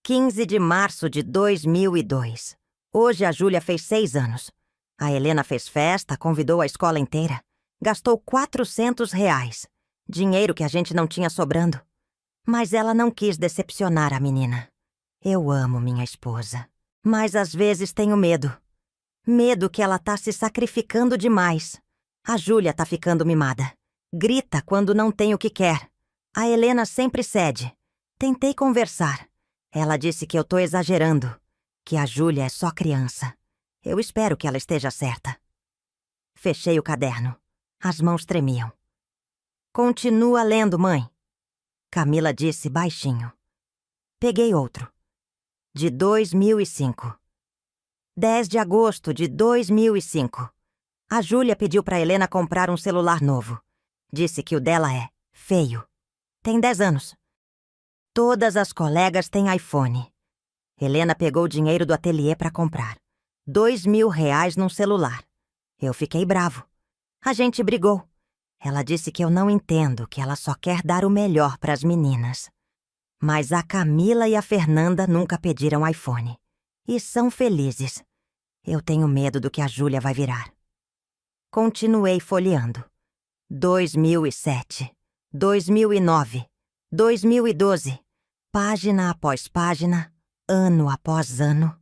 15 de março de 2002. Hoje a Júlia fez 6 anos. A Helena fez festa, convidou a escola inteira. Gastou R$ 400. Dinheiro que a gente não tinha sobrando. Mas ela não quis decepcionar a menina. Eu amo minha esposa. Mas às vezes tenho medo. Medo que ela tá se sacrificando demais. A Júlia tá ficando mimada. Grita quando não tem o que quer. A Helena sempre cede. Tentei conversar. Ela disse que eu tô exagerando. Que a Júlia é só criança. Eu espero que ela esteja certa. Fechei o caderno. As mãos tremiam. Continua lendo, mãe. Camila disse baixinho. Peguei outro. De 2005. 10 de agosto de 2005. A Júlia pediu para Helena comprar um celular novo. Disse que o dela é feio. Tem 10 anos. Todas as colegas têm iPhone. Helena pegou o dinheiro do ateliê para comprar. R$ 2.000 num celular. Eu fiquei bravo. A gente brigou. Ela disse que eu não entendo, que ela só quer dar o melhor para as meninas. Mas a Camila e a Fernanda nunca pediram iPhone. E são felizes. Eu tenho medo do que a Júlia vai virar. Continuei folheando. 2007, 2009, 2012. Página após página, ano após ano.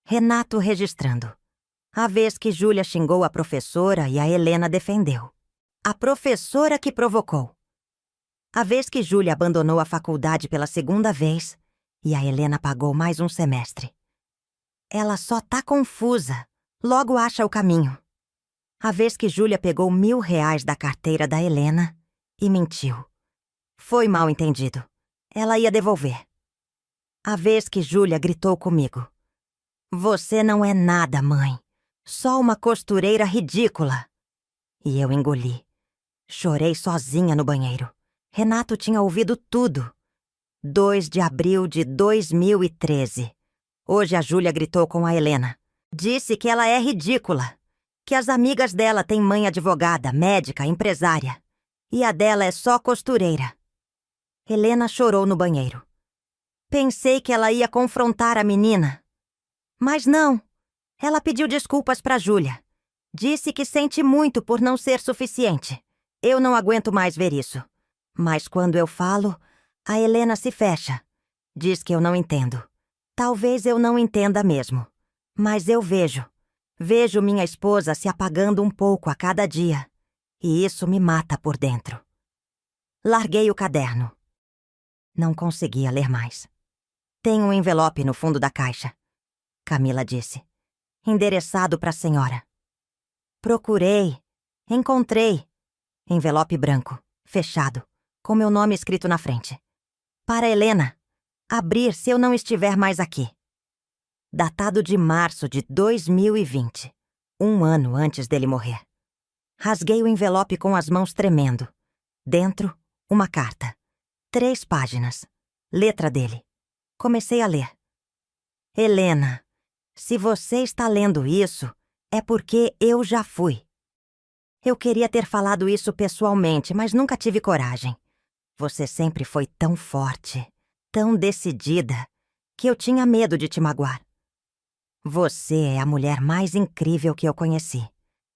Renato registrando. A vez que Júlia xingou a professora e a Helena defendeu. A professora que provocou. A vez que Júlia abandonou a faculdade pela segunda vez e a Helena pagou mais um semestre. Ela só tá confusa, logo acha o caminho. A vez que Júlia pegou R$ 1.000 da carteira da Helena e mentiu. Foi mal entendido. Ela ia devolver. A vez que Júlia gritou comigo. Você não é nada, mãe. Só uma costureira ridícula. E eu engoli. Chorei sozinha no banheiro. Renato tinha ouvido tudo. 2 de abril de 2013. Hoje a Júlia gritou com a Helena. Disse que ela é ridícula. Que as amigas dela têm mãe advogada, médica, empresária. E a dela é só costureira. Helena chorou no banheiro. Pensei que ela ia confrontar a menina. Mas não. Ela pediu desculpas para Júlia. Disse que sente muito por não ser suficiente. Eu não aguento mais ver isso. Mas quando eu falo, a Helena se fecha. Diz que eu não entendo. Talvez eu não entenda mesmo. Mas eu vejo. Vejo minha esposa se apagando um pouco a cada dia. E isso me mata por dentro. Larguei o caderno. Não conseguia ler mais. Tem um envelope no fundo da caixa. Camila disse. Endereçado para a senhora. Procurei. Encontrei. Envelope branco, fechado, com meu nome escrito na frente. Para Helena. Abrir se eu não estiver mais aqui. Datado de março de 2020. Um ano antes dele morrer. Rasguei o envelope com as mãos tremendo. Dentro, uma carta. 3 páginas. Letra dele. Comecei a ler. Helena, se você está lendo isso, é porque eu já fui. Eu queria ter falado isso pessoalmente, mas nunca tive coragem. Você sempre foi tão forte, tão decidida, que eu tinha medo de te magoar. Você é a mulher mais incrível que eu conheci.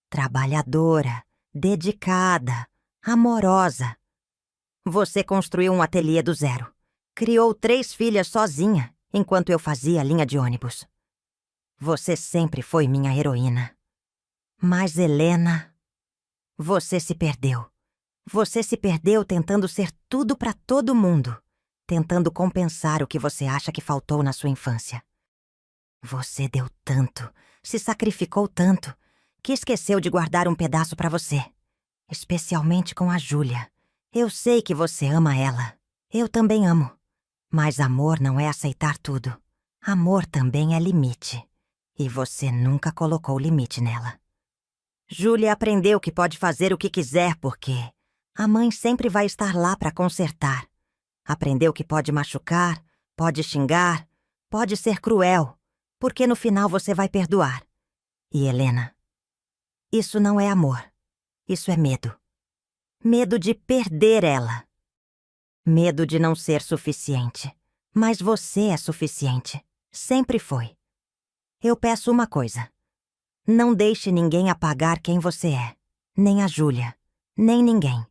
Trabalhadora, dedicada, amorosa. Você construiu um ateliê do zero. Criou 3 filhas sozinha, enquanto eu fazia linha de ônibus. Você sempre foi minha heroína. Mas, Helena, você se perdeu. Você se perdeu tentando ser tudo para todo mundo, tentando compensar o que você acha que faltou na sua infância. Você deu tanto, se sacrificou tanto, que esqueceu de guardar um pedaço para você. Especialmente com a Júlia. Eu sei que você ama ela. Eu também amo. Mas amor não é aceitar tudo. Amor também é limite. E você nunca colocou limite nela. Júlia aprendeu que pode fazer o que quiser porque a mãe sempre vai estar lá para consertar. Aprendeu que pode machucar, pode xingar, pode ser cruel, porque no final você vai perdoar. E Helena, isso não é amor. Isso é medo. Medo de perder ela. Medo de não ser suficiente. Mas você é suficiente. Sempre foi. Eu peço uma coisa. Não deixe ninguém apagar quem você é. Nem a Júlia. Nem ninguém.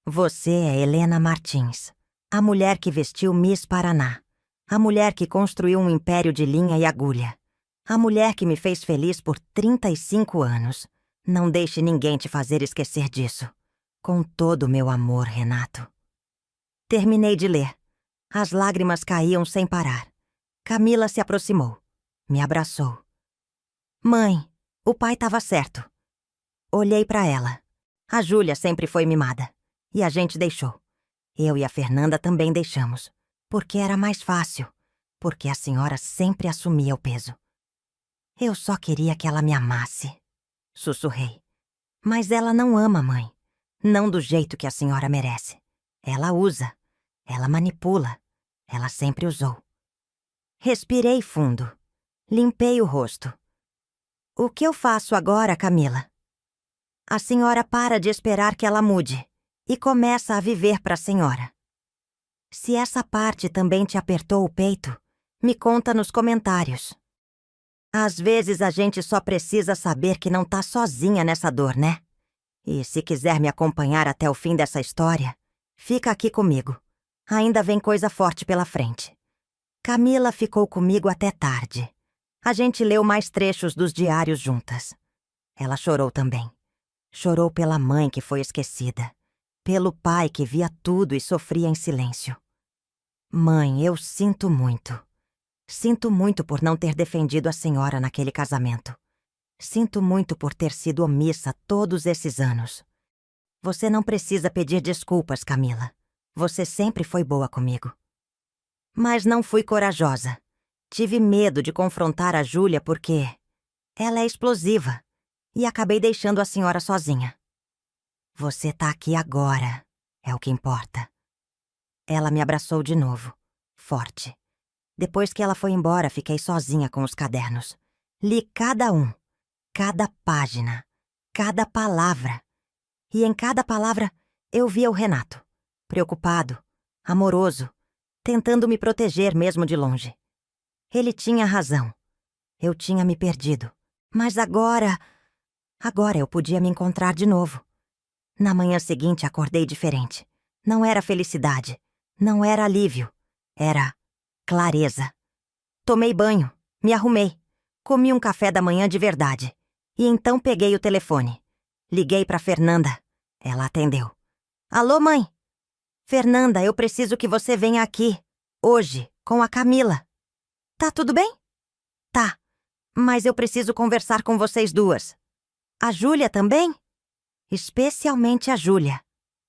Você é Helena Martins. A mulher que vestiu Miss Paraná. A mulher que construiu um império de linha e agulha. A mulher que me fez feliz por 35 anos. Não deixe ninguém te fazer esquecer disso. Com todo o meu amor, Renato. Terminei de ler. As lágrimas caíam sem parar. Camila se aproximou. Me abraçou. Mãe, o pai estava certo. Olhei para ela. A Júlia sempre foi mimada. E a gente deixou. Eu e a Fernanda também deixamos. Porque era mais fácil. Porque a senhora sempre assumia o peso. Eu só queria que ela me amasse. Sussurrei. Mas ela não ama, mãe. Não do jeito que a senhora merece. Ela usa. Ela manipula. Ela sempre usou. Respirei fundo. Limpei o rosto. O que eu faço agora, Camila? A senhora para de esperar que ela mude e começa a viver para a senhora. Se essa parte também te apertou o peito, me conta nos comentários. Às vezes a gente só precisa saber que não tá sozinha nessa dor, né? E se quiser me acompanhar até o fim dessa história, fica aqui comigo. Ainda vem coisa forte pela frente. Camila ficou comigo até tarde. A gente leu mais trechos dos diários juntas. Ela chorou também. Chorou pela mãe que foi esquecida. Pelo pai que via tudo e sofria em silêncio. Mãe, eu sinto muito. Sinto muito por não ter defendido a senhora naquele casamento. Sinto muito por ter sido omissa todos esses anos. Você não precisa pedir desculpas, Camila. Você sempre foi boa comigo. Mas não fui corajosa. Tive medo de confrontar a Júlia porque ela é explosiva e acabei deixando a senhora sozinha. Você tá aqui agora, é o que importa. Ela me abraçou de novo, forte. Depois que ela foi embora, fiquei sozinha com os cadernos. Li cada um, cada página, cada palavra. E em cada palavra eu via o Renato, preocupado, amoroso, tentando me proteger mesmo de longe. Ele tinha razão. Eu tinha me perdido. Mas agora eu podia me encontrar de novo. Na manhã seguinte acordei diferente. Não era felicidade, não era alívio, era clareza. Tomei banho, me arrumei, comi um café da manhã de verdade. E então peguei o telefone. Liguei para Fernanda. Ela atendeu. Alô, mãe? Fernanda, eu preciso que você venha aqui, hoje, com a Camila. Tá tudo bem? Tá, mas eu preciso conversar com vocês duas. A Júlia também? Especialmente a Júlia.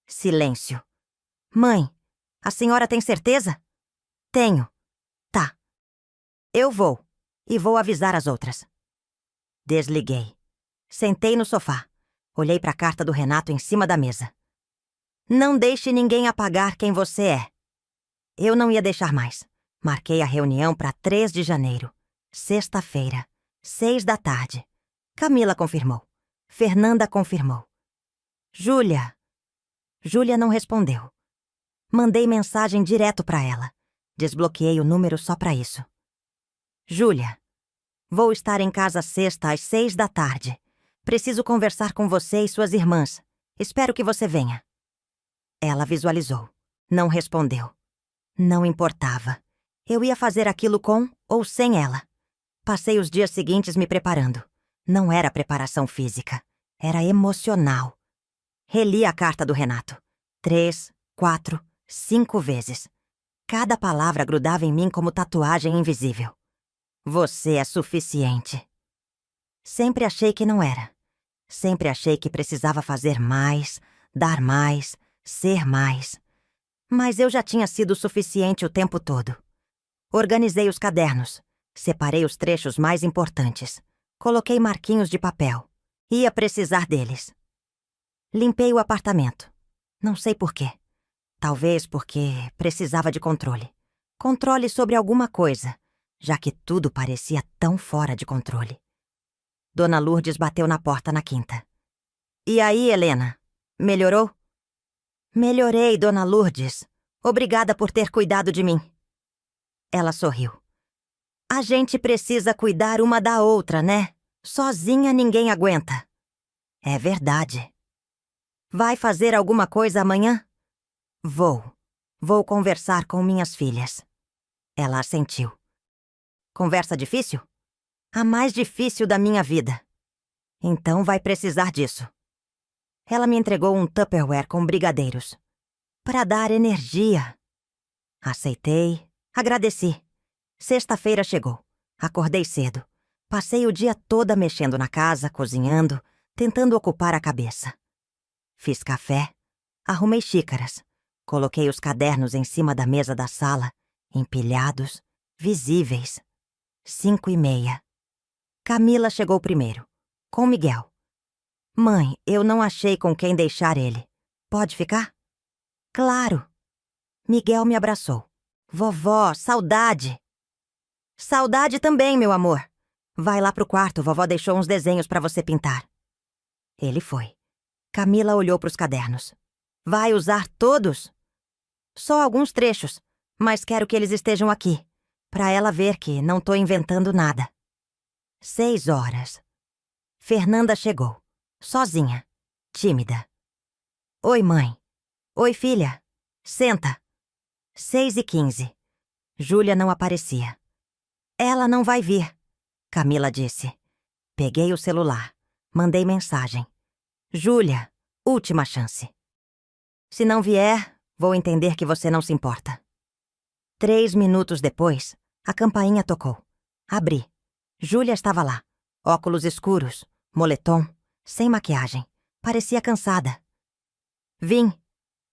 Silêncio. Mãe, a senhora tem certeza? Tenho. Tá. Eu vou. E vou avisar as outras. Desliguei. Sentei no sofá. Olhei para a carta do Renato em cima da mesa. Não deixe ninguém apagar quem você é. Eu não ia deixar mais. Marquei a reunião para 3 de janeiro. Sexta-feira, 6 da tarde. Camila confirmou. Fernanda confirmou. Júlia! Júlia não respondeu. Mandei mensagem direto para ela. Desbloqueei o número só para isso. Júlia, vou estar em casa sexta às 6 da tarde. Preciso conversar com você e suas irmãs. Espero que você venha. Ela visualizou. Não respondeu. Não importava. Eu ia fazer aquilo com ou sem ela. Passei os dias seguintes me preparando. Não era preparação física. Era emocional. Reli a carta do Renato. 3, 4, 5 vezes. Cada palavra grudava em mim como tatuagem invisível. Você é suficiente. Sempre achei que não era. Sempre achei que precisava fazer mais, dar mais, ser mais. Mas eu já tinha sido suficiente o tempo todo. Organizei os cadernos. Separei os trechos mais importantes. Coloquei marquinhos de papel. Ia precisar deles. Limpei o apartamento. Não sei por quê. Talvez porque precisava de controle. Controle sobre alguma coisa, já que tudo parecia tão fora de controle. Dona Lourdes bateu na porta na quinta. E aí, Helena? Melhorou? Melhorei, Dona Lourdes. Obrigada por ter cuidado de mim. Ela sorriu. A gente precisa cuidar uma da outra, né? Sozinha ninguém aguenta. É verdade. Vai fazer alguma coisa amanhã? Vou conversar com minhas filhas. Ela assentiu. Conversa difícil? A mais difícil da minha vida. Então vai precisar disso. Ela me entregou um Tupperware com brigadeiros. Para dar energia. Aceitei, agradeci. Sexta-feira chegou. Acordei cedo. Passei o dia todo mexendo na casa, cozinhando, tentando ocupar a cabeça. Fiz café, arrumei xícaras. Coloquei os cadernos em cima da mesa da sala, empilhados, visíveis. 5:30. Camila chegou primeiro, com Miguel. Mãe, eu não achei com quem deixar ele. Pode ficar? Claro. Miguel me abraçou. Vovó, saudade. Saudade também, meu amor. Vai lá pro quarto, vovó deixou uns desenhos pra você pintar. Ele foi. Camila olhou pros cadernos. Vai usar todos? Só alguns trechos, mas quero que eles estejam aqui, pra ela ver que não tô inventando nada. 6 horas. Fernanda chegou, sozinha, tímida. Oi, mãe. Oi, filha. Senta. 6:15. Júlia não aparecia. Ela não vai vir, Camila disse. Peguei o celular, mandei mensagem. Júlia, última chance. Se não vier, vou entender que você não se importa. 3 minutos depois, a campainha tocou. Abri. Júlia estava lá. Óculos escuros, moletom, sem maquiagem. Parecia cansada. Vim,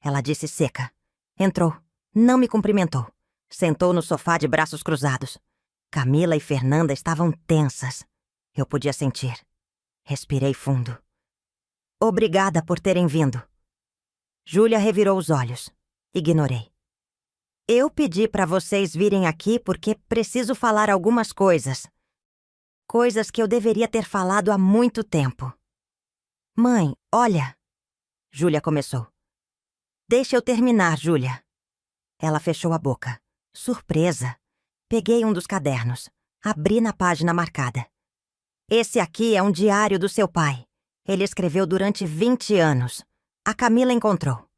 ela disse seca. Entrou. Não me cumprimentou. Sentou no sofá de braços cruzados. Camila e Fernanda estavam tensas. Eu podia sentir. Respirei fundo. Obrigada por terem vindo. Júlia revirou os olhos. Ignorei. Eu pedi para vocês virem aqui porque preciso falar algumas coisas. Coisas que eu deveria ter falado há muito tempo. Mãe, olha. Júlia começou. Deixa eu terminar, Júlia. Ela fechou a boca. Surpresa. Peguei um dos cadernos. Abri na página marcada. Esse aqui é um diário do seu pai. Ele escreveu durante 20 anos. A Camila encontrou.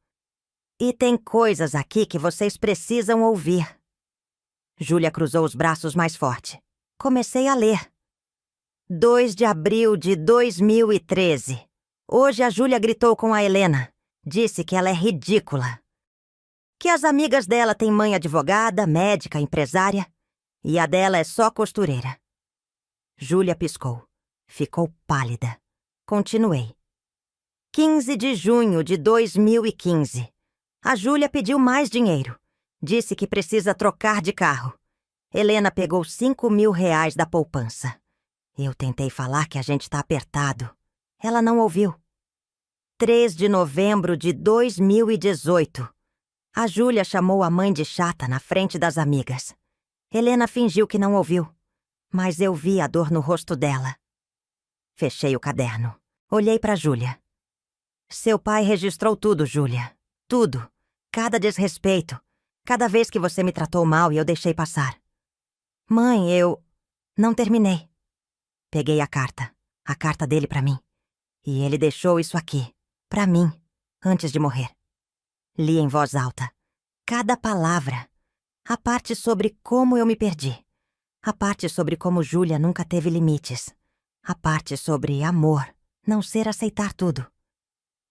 E tem coisas aqui que vocês precisam ouvir. Júlia cruzou os braços mais forte. Comecei a ler. 2 de abril de 2013. Hoje a Júlia gritou com a Helena. Disse que ela é ridícula. Que as amigas dela têm mãe advogada, médica, empresária. E a dela é só costureira. Júlia piscou. Ficou pálida. Continuei. 15 de junho de 2015. A Júlia pediu mais dinheiro. Disse que precisa trocar de carro. Helena pegou 5.000 reais da poupança. Eu tentei falar que a gente tá apertado. Ela não ouviu. 3 de novembro de 2018. A Júlia chamou a mãe de chata na frente das amigas. Helena fingiu que não ouviu, mas eu vi a dor no rosto dela. Fechei o caderno. Olhei para Júlia. Seu pai registrou tudo, Júlia. Tudo. Cada desrespeito. Cada vez que você me tratou mal e eu deixei passar. Mãe, eu... Não terminei. Peguei a carta dele pra mim. E ele deixou isso aqui, pra mim, antes de morrer. Li em voz alta. Cada palavra. A parte sobre como eu me perdi. A parte sobre como Júlia nunca teve limites. A parte sobre amor, não ser aceitar tudo.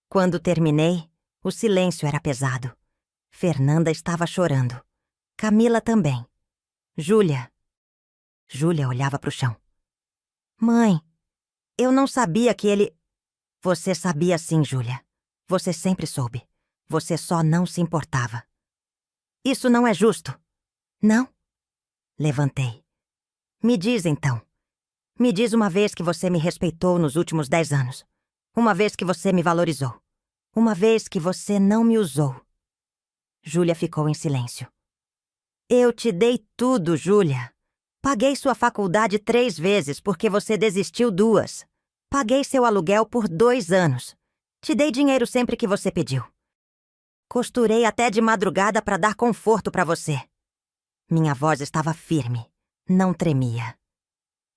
Quando terminei, o silêncio era pesado. Fernanda estava chorando. Camila também. Júlia olhava para o chão. Mãe, eu não sabia que ele... Você sabia sim, Júlia. Você sempre soube. Você só não se importava. Isso não é justo. Não? Levantei. Me diz então. Me diz uma vez que você me respeitou nos últimos 10 anos. Uma vez que você me valorizou. Uma vez que você não me usou. Júlia ficou em silêncio. Eu te dei tudo, Júlia. Paguei sua faculdade 3 vezes porque você desistiu 2. Paguei seu aluguel por 2 anos. Te dei dinheiro sempre que você pediu. Costurei até de madrugada para dar conforto para você. Minha voz estava firme, não tremia.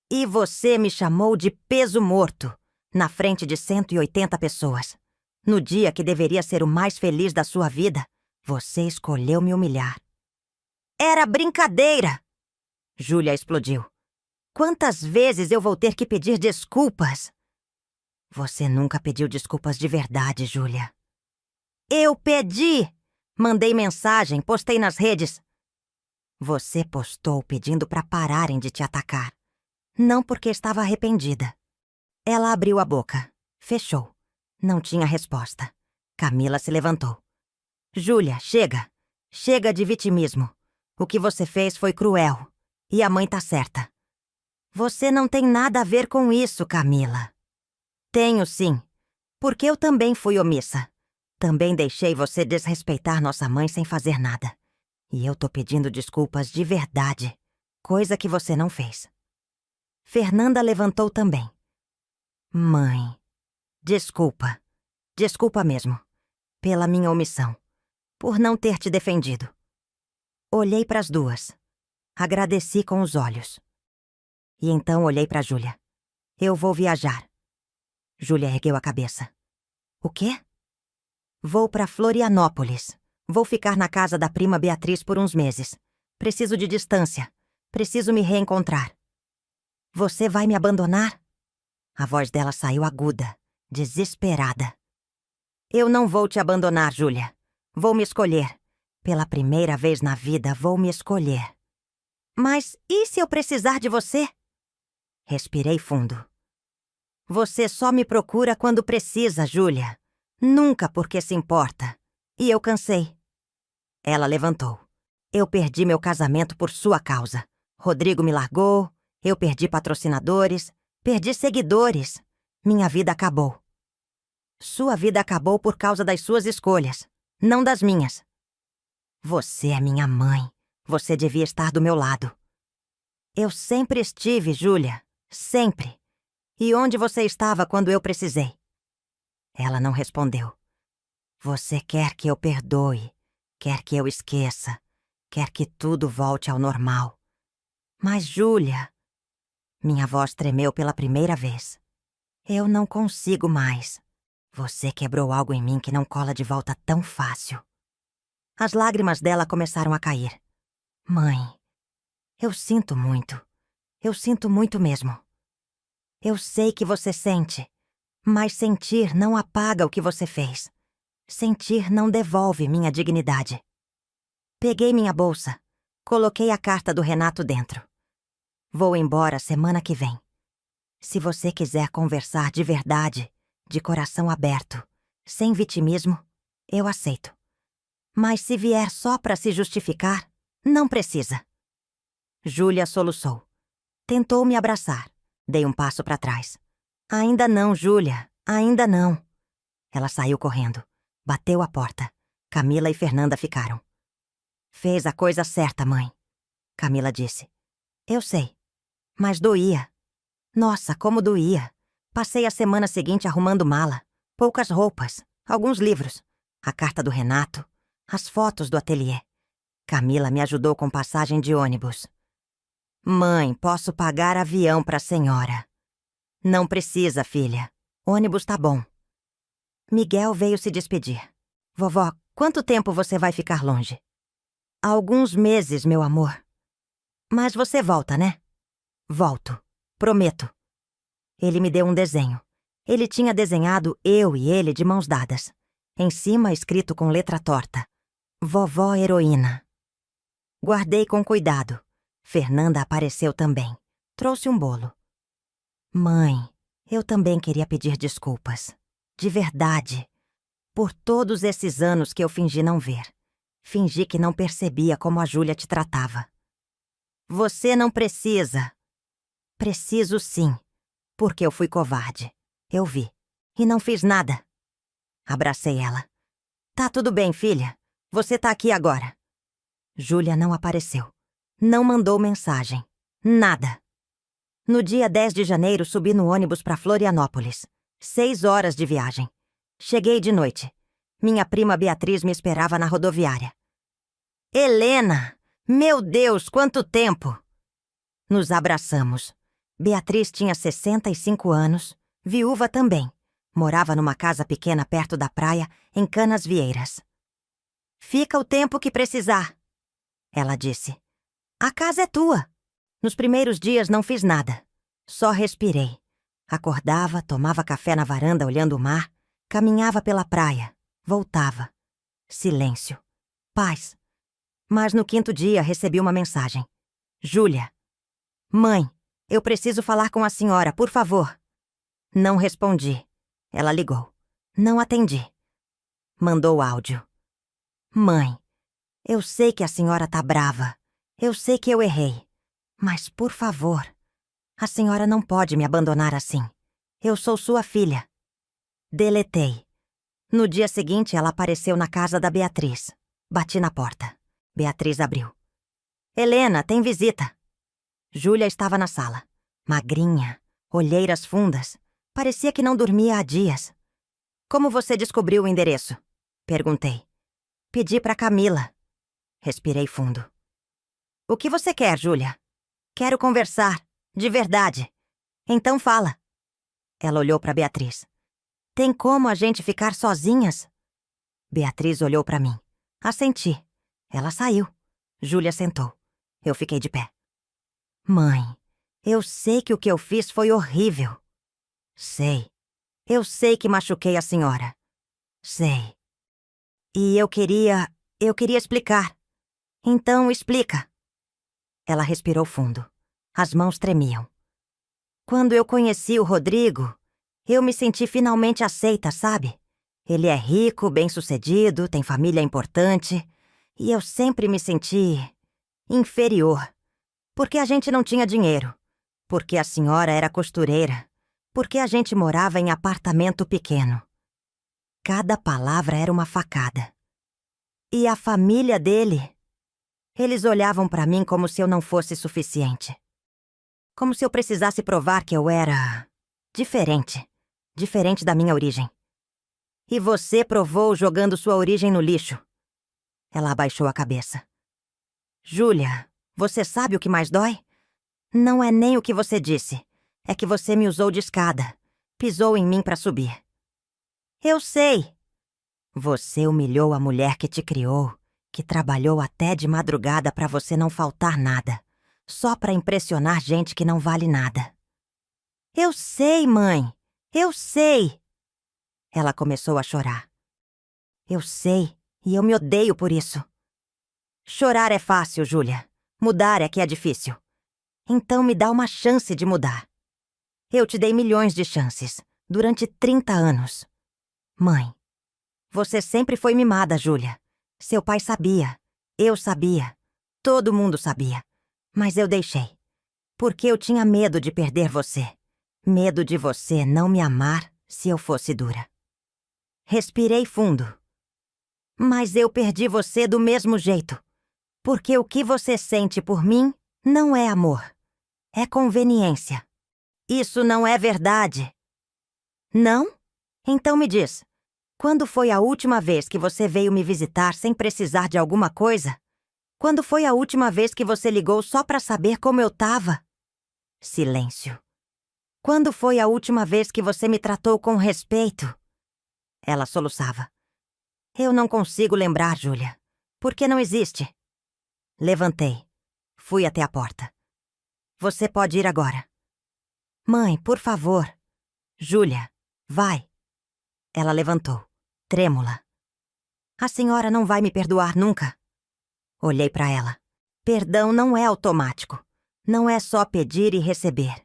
E você me chamou de peso morto, na frente de 180 pessoas. No dia que deveria ser o mais feliz da sua vida, você escolheu me humilhar. Era brincadeira! Júlia explodiu. Quantas vezes eu vou ter que pedir desculpas? Você nunca pediu desculpas de verdade, Júlia. Eu pedi! Mandei mensagem, postei nas redes. Você postou pedindo para pararem de te atacar. Não porque estava arrependida. Ela abriu a boca. Fechou. Não tinha resposta. Camila se levantou. Júlia, chega. Chega de vitimismo. O que você fez foi cruel. E a mãe tá certa. Você não tem nada a ver com isso, Camila. Tenho sim. Porque eu também fui omissa. Também deixei você desrespeitar nossa mãe sem fazer nada. E eu tô pedindo desculpas de verdade. Coisa que você não fez. Fernanda levantou também. Mãe, desculpa. Desculpa mesmo. Pela minha omissão. Por não ter te defendido. Olhei para as duas. Agradeci com os olhos. E então olhei para Júlia. Eu vou viajar. Júlia ergueu a cabeça. O quê? Vou para Florianópolis. Vou ficar na casa da prima Beatriz por uns meses. Preciso de distância. Preciso me reencontrar. Você vai me abandonar? A voz dela saiu aguda, desesperada. Eu não vou te abandonar, Júlia. Vou me escolher. Pela primeira vez na vida, vou me escolher. Mas e se eu precisar de você? Respirei fundo. Você só me procura quando precisa, Júlia. Nunca porque se importa. E eu cansei. Ela levantou. Eu perdi meu casamento por sua causa. Rodrigo me largou, eu perdi patrocinadores, perdi seguidores. Minha vida acabou. Sua vida acabou por causa das suas escolhas, não das minhas. Você é minha mãe. Você devia estar do meu lado. Eu sempre estive, Júlia. Sempre. E onde você estava quando eu precisei? Ela não respondeu. Você quer que eu perdoe, quer que eu esqueça, quer que tudo volte ao normal. Mas, Júlia... Minha voz tremeu pela primeira vez. Eu não consigo mais. Você quebrou algo em mim que não cola de volta tão fácil. As lágrimas dela começaram a cair. Mãe, eu sinto muito. Eu sinto muito mesmo. Eu sei que você sente, mas sentir não apaga o que você fez. Sentir não devolve minha dignidade. Peguei minha bolsa, coloquei a carta do Renato dentro. Vou embora semana que vem. Se você quiser conversar de verdade, de coração aberto, sem vitimismo, eu aceito. Mas se vier só para se justificar, não precisa. Júlia soluçou. Tentou me abraçar. Dei um passo para trás. Ainda não, Júlia, ainda não. Ela saiu correndo. Bateu a porta. Camila e Fernanda ficaram. Fez a coisa certa, mãe. Camila disse. Eu sei. Mas doía. Nossa, como doía. Passei a semana seguinte arrumando mala. Poucas roupas. Alguns livros, a carta do Renato, as fotos do ateliê. Camila me ajudou com passagem de ônibus. Mãe, posso pagar avião para a senhora. Não precisa, filha. Ônibus tá bom. Miguel veio se despedir. Vovó, quanto tempo você vai ficar longe? Alguns meses, meu amor. Mas você volta, né? Volto. Prometo. Ele me deu um desenho. Ele tinha desenhado eu e ele de mãos dadas. Em cima, escrito com letra torta. Vovó Heroína. Guardei com cuidado. Fernanda apareceu também. Trouxe um bolo. Mãe, eu também queria pedir desculpas. De verdade. Por todos esses anos que eu fingi não ver. Fingi que não percebia como a Júlia te tratava. Você não precisa. Preciso sim. Porque eu fui covarde. Eu vi. E não fiz nada. Abracei ela. Tá tudo bem, filha. Você tá aqui agora. Júlia não apareceu. Não mandou mensagem. Nada. No dia 10 de janeiro, subi no ônibus para Florianópolis. 6 horas de viagem. Cheguei de noite. Minha prima Beatriz me esperava na rodoviária. Helena! Meu Deus, quanto tempo! Nos abraçamos. Beatriz tinha 65 anos, viúva também. Morava numa casa pequena perto da praia, em Canasvieiras. Fica o tempo que precisar, ela disse. A casa é tua. Nos primeiros dias não fiz nada. Só respirei. Acordava, tomava café na varanda olhando o mar, caminhava pela praia, voltava. Silêncio. Paz. Mas no 5º dia recebi uma mensagem. Júlia. Mãe, eu preciso falar com a senhora, por favor. Não respondi. Ela ligou. Não atendi. Mandou áudio. Mãe, eu sei que a senhora tá brava. Eu sei que eu errei. Mas, por favor, a senhora não pode me abandonar assim. Eu sou sua filha. Deletei. No dia seguinte, ela apareceu na casa da Beatriz. Bati na porta. Beatriz abriu. Helena, tem visita. Júlia estava na sala. Magrinha, olheiras fundas. Parecia que não dormia há dias. Como você descobriu o endereço? Perguntei. Pedi para Camila. Respirei fundo. O que você quer, Júlia? Quero conversar. De verdade. Então fala. Ela olhou para Beatriz. Tem como a gente ficar sozinhas? Beatriz olhou para mim. Assenti. Ela saiu. Júlia sentou. Eu fiquei de pé. Mãe, eu sei que o que eu fiz foi horrível. Sei. Eu sei que machuquei a senhora. Sei. E eu queria explicar. Então explica. Ela respirou fundo. As mãos tremiam. Quando eu conheci o Rodrigo, eu me senti finalmente aceita, sabe? Ele é rico, bem-sucedido, tem família importante. E eu sempre me senti inferior. Porque a gente não tinha dinheiro. Porque a senhora era costureira. Porque a gente morava em apartamento pequeno. Cada palavra era uma facada. E a família dele? Eles olhavam pra mim como se eu não fosse suficiente. Como se eu precisasse provar que eu era diferente. Diferente da minha origem. E você provou jogando sua origem no lixo. Ela abaixou a cabeça. Júlia, você sabe o que mais dói? Não é nem o que você disse. É que você me usou de escada. Pisou em mim pra subir. Eu sei. Você humilhou a mulher que te criou, que trabalhou até de madrugada pra você não faltar nada. Só pra impressionar gente que não vale nada. Eu sei, mãe. Eu sei. Ela começou a chorar. Eu sei, e eu me odeio por isso. Chorar é fácil, Júlia. Mudar é que é difícil. Então me dá uma chance de mudar. Eu te dei milhões de chances, durante 30 anos. Mãe, você sempre foi mimada, Júlia. Seu pai sabia, eu sabia, todo mundo sabia. Mas eu deixei, porque eu tinha medo de perder você. Medo de você não me amar se eu fosse dura. Respirei fundo. Mas eu perdi você do mesmo jeito. Porque o que você sente por mim não é amor. É conveniência. Isso não é verdade. Não? Então me diz. Quando foi a última vez que você veio me visitar sem precisar de alguma coisa? Quando foi a última vez que você ligou só para saber como eu tava? Silêncio. Quando foi a última vez que você me tratou com respeito? Ela soluçava. Eu não consigo lembrar, Júlia. Porque não existe. Levantei. Fui até a porta. Você pode ir agora. Mãe, por favor. Júlia, vai. Ela levantou, trêmula. A senhora não vai me perdoar nunca? Olhei para ela. Perdão não é automático. Não é só pedir e receber.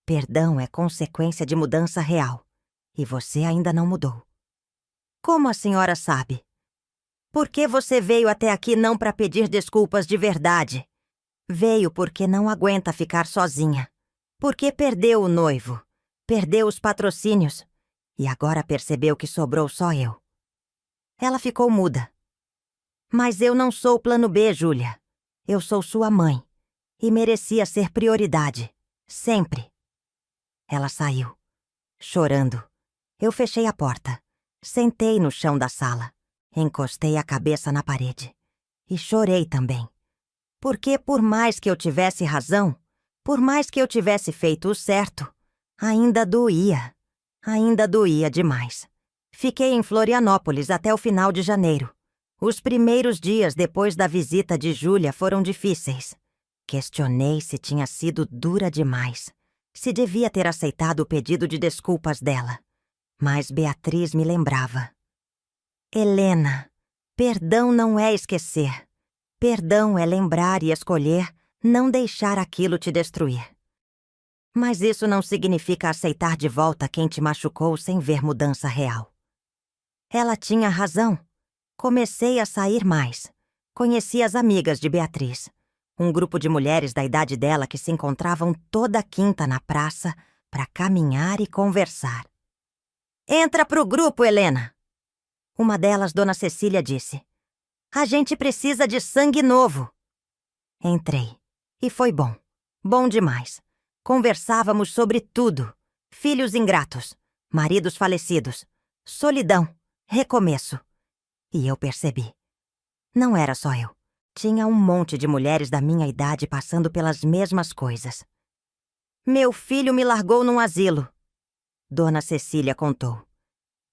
Perdão é consequência de mudança real. E você ainda não mudou. Como a senhora sabe? Por que você veio até aqui não para pedir desculpas de verdade? Veio porque não aguenta ficar sozinha. Porque perdeu o noivo. Perdeu os patrocínios. E agora percebeu que sobrou só eu. Ela ficou muda. Mas eu não sou o plano B, Júlia. Eu sou sua mãe. E merecia ser prioridade. Sempre. Ela saiu, chorando. Eu fechei a porta. Sentei no chão da sala. Encostei a cabeça na parede. E chorei também. Porque por mais que eu tivesse razão, por mais que eu tivesse feito o certo, ainda doía. Ainda doía demais. Fiquei em Florianópolis até o final de janeiro. Os primeiros dias depois da visita de Júlia foram difíceis. Questionei se tinha sido dura demais, se devia ter aceitado o pedido de desculpas dela. Mas Beatriz me lembrava. Helena, perdão não é esquecer. Perdão é lembrar e escolher não deixar aquilo te destruir. Mas isso não significa aceitar de volta quem te machucou sem ver mudança real. Ela tinha razão. Comecei a sair mais. Conheci as amigas de Beatriz. Um grupo de mulheres da idade dela que se encontravam toda quinta na praça para caminhar e conversar. Entra pro grupo, Helena! Uma delas, Dona Cecília, disse. A gente precisa de sangue novo. Entrei. E foi bom. Bom demais. Conversávamos sobre tudo. Filhos ingratos, maridos falecidos, solidão, recomeço. E eu percebi. Não era só eu. Tinha um monte de mulheres da minha idade passando pelas mesmas coisas. Meu filho me largou num asilo, Dona Cecília contou.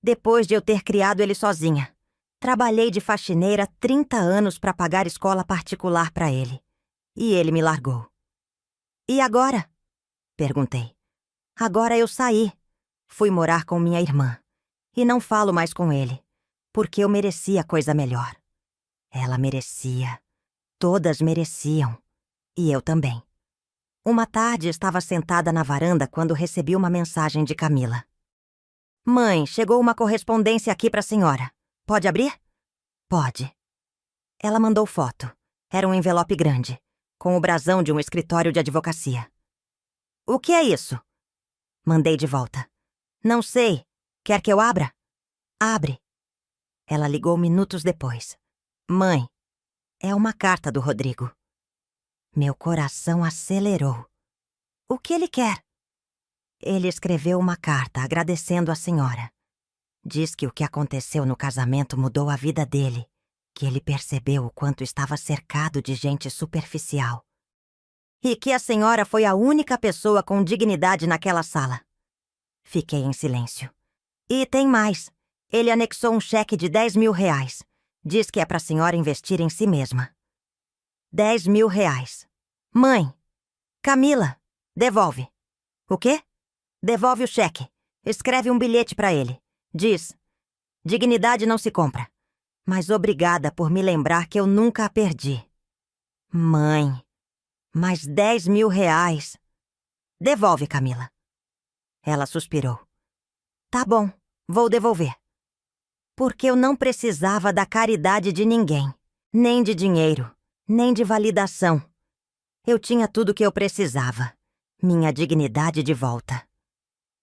Depois de eu ter criado ele sozinha. Trabalhei de faxineira 30 anos para pagar escola particular para ele. E ele me largou. E agora? Perguntei. Agora eu saí. Fui morar com minha irmã. E não falo mais com ele. Porque eu merecia coisa melhor. Ela merecia. Todas mereciam. E eu também. Uma tarde estava sentada na varanda quando recebi uma mensagem de Camila. Mãe, chegou uma correspondência aqui para a senhora. Pode abrir? Pode. Ela mandou foto. Era um envelope grande, com o brasão de um escritório de advocacia. O que é isso? Mandei de volta. Não sei. Quer que eu abra? Abre. Ela ligou minutos depois. Mãe, é uma carta do Rodrigo. Meu coração acelerou. O que ele quer? Ele escreveu uma carta agradecendo a senhora. Diz que o que aconteceu no casamento mudou a vida dele, que ele percebeu o quanto estava cercado de gente superficial. E que a senhora foi a única pessoa com dignidade naquela sala. Fiquei em silêncio. E tem mais. Ele anexou um cheque de R$10.000. Diz que é para a senhora investir em si mesma. R$10.000. Mãe! Camila! Devolve. O quê? Devolve o cheque. Escreve um bilhete para ele. Diz, dignidade não se compra, mas obrigada por me lembrar que eu nunca a perdi. Mãe, mais R$10.000. Devolve, Camila. Ela suspirou. Tá bom, vou devolver. Porque eu não precisava da caridade de ninguém, nem de dinheiro, nem de validação. Eu tinha tudo que eu precisava, minha dignidade de volta.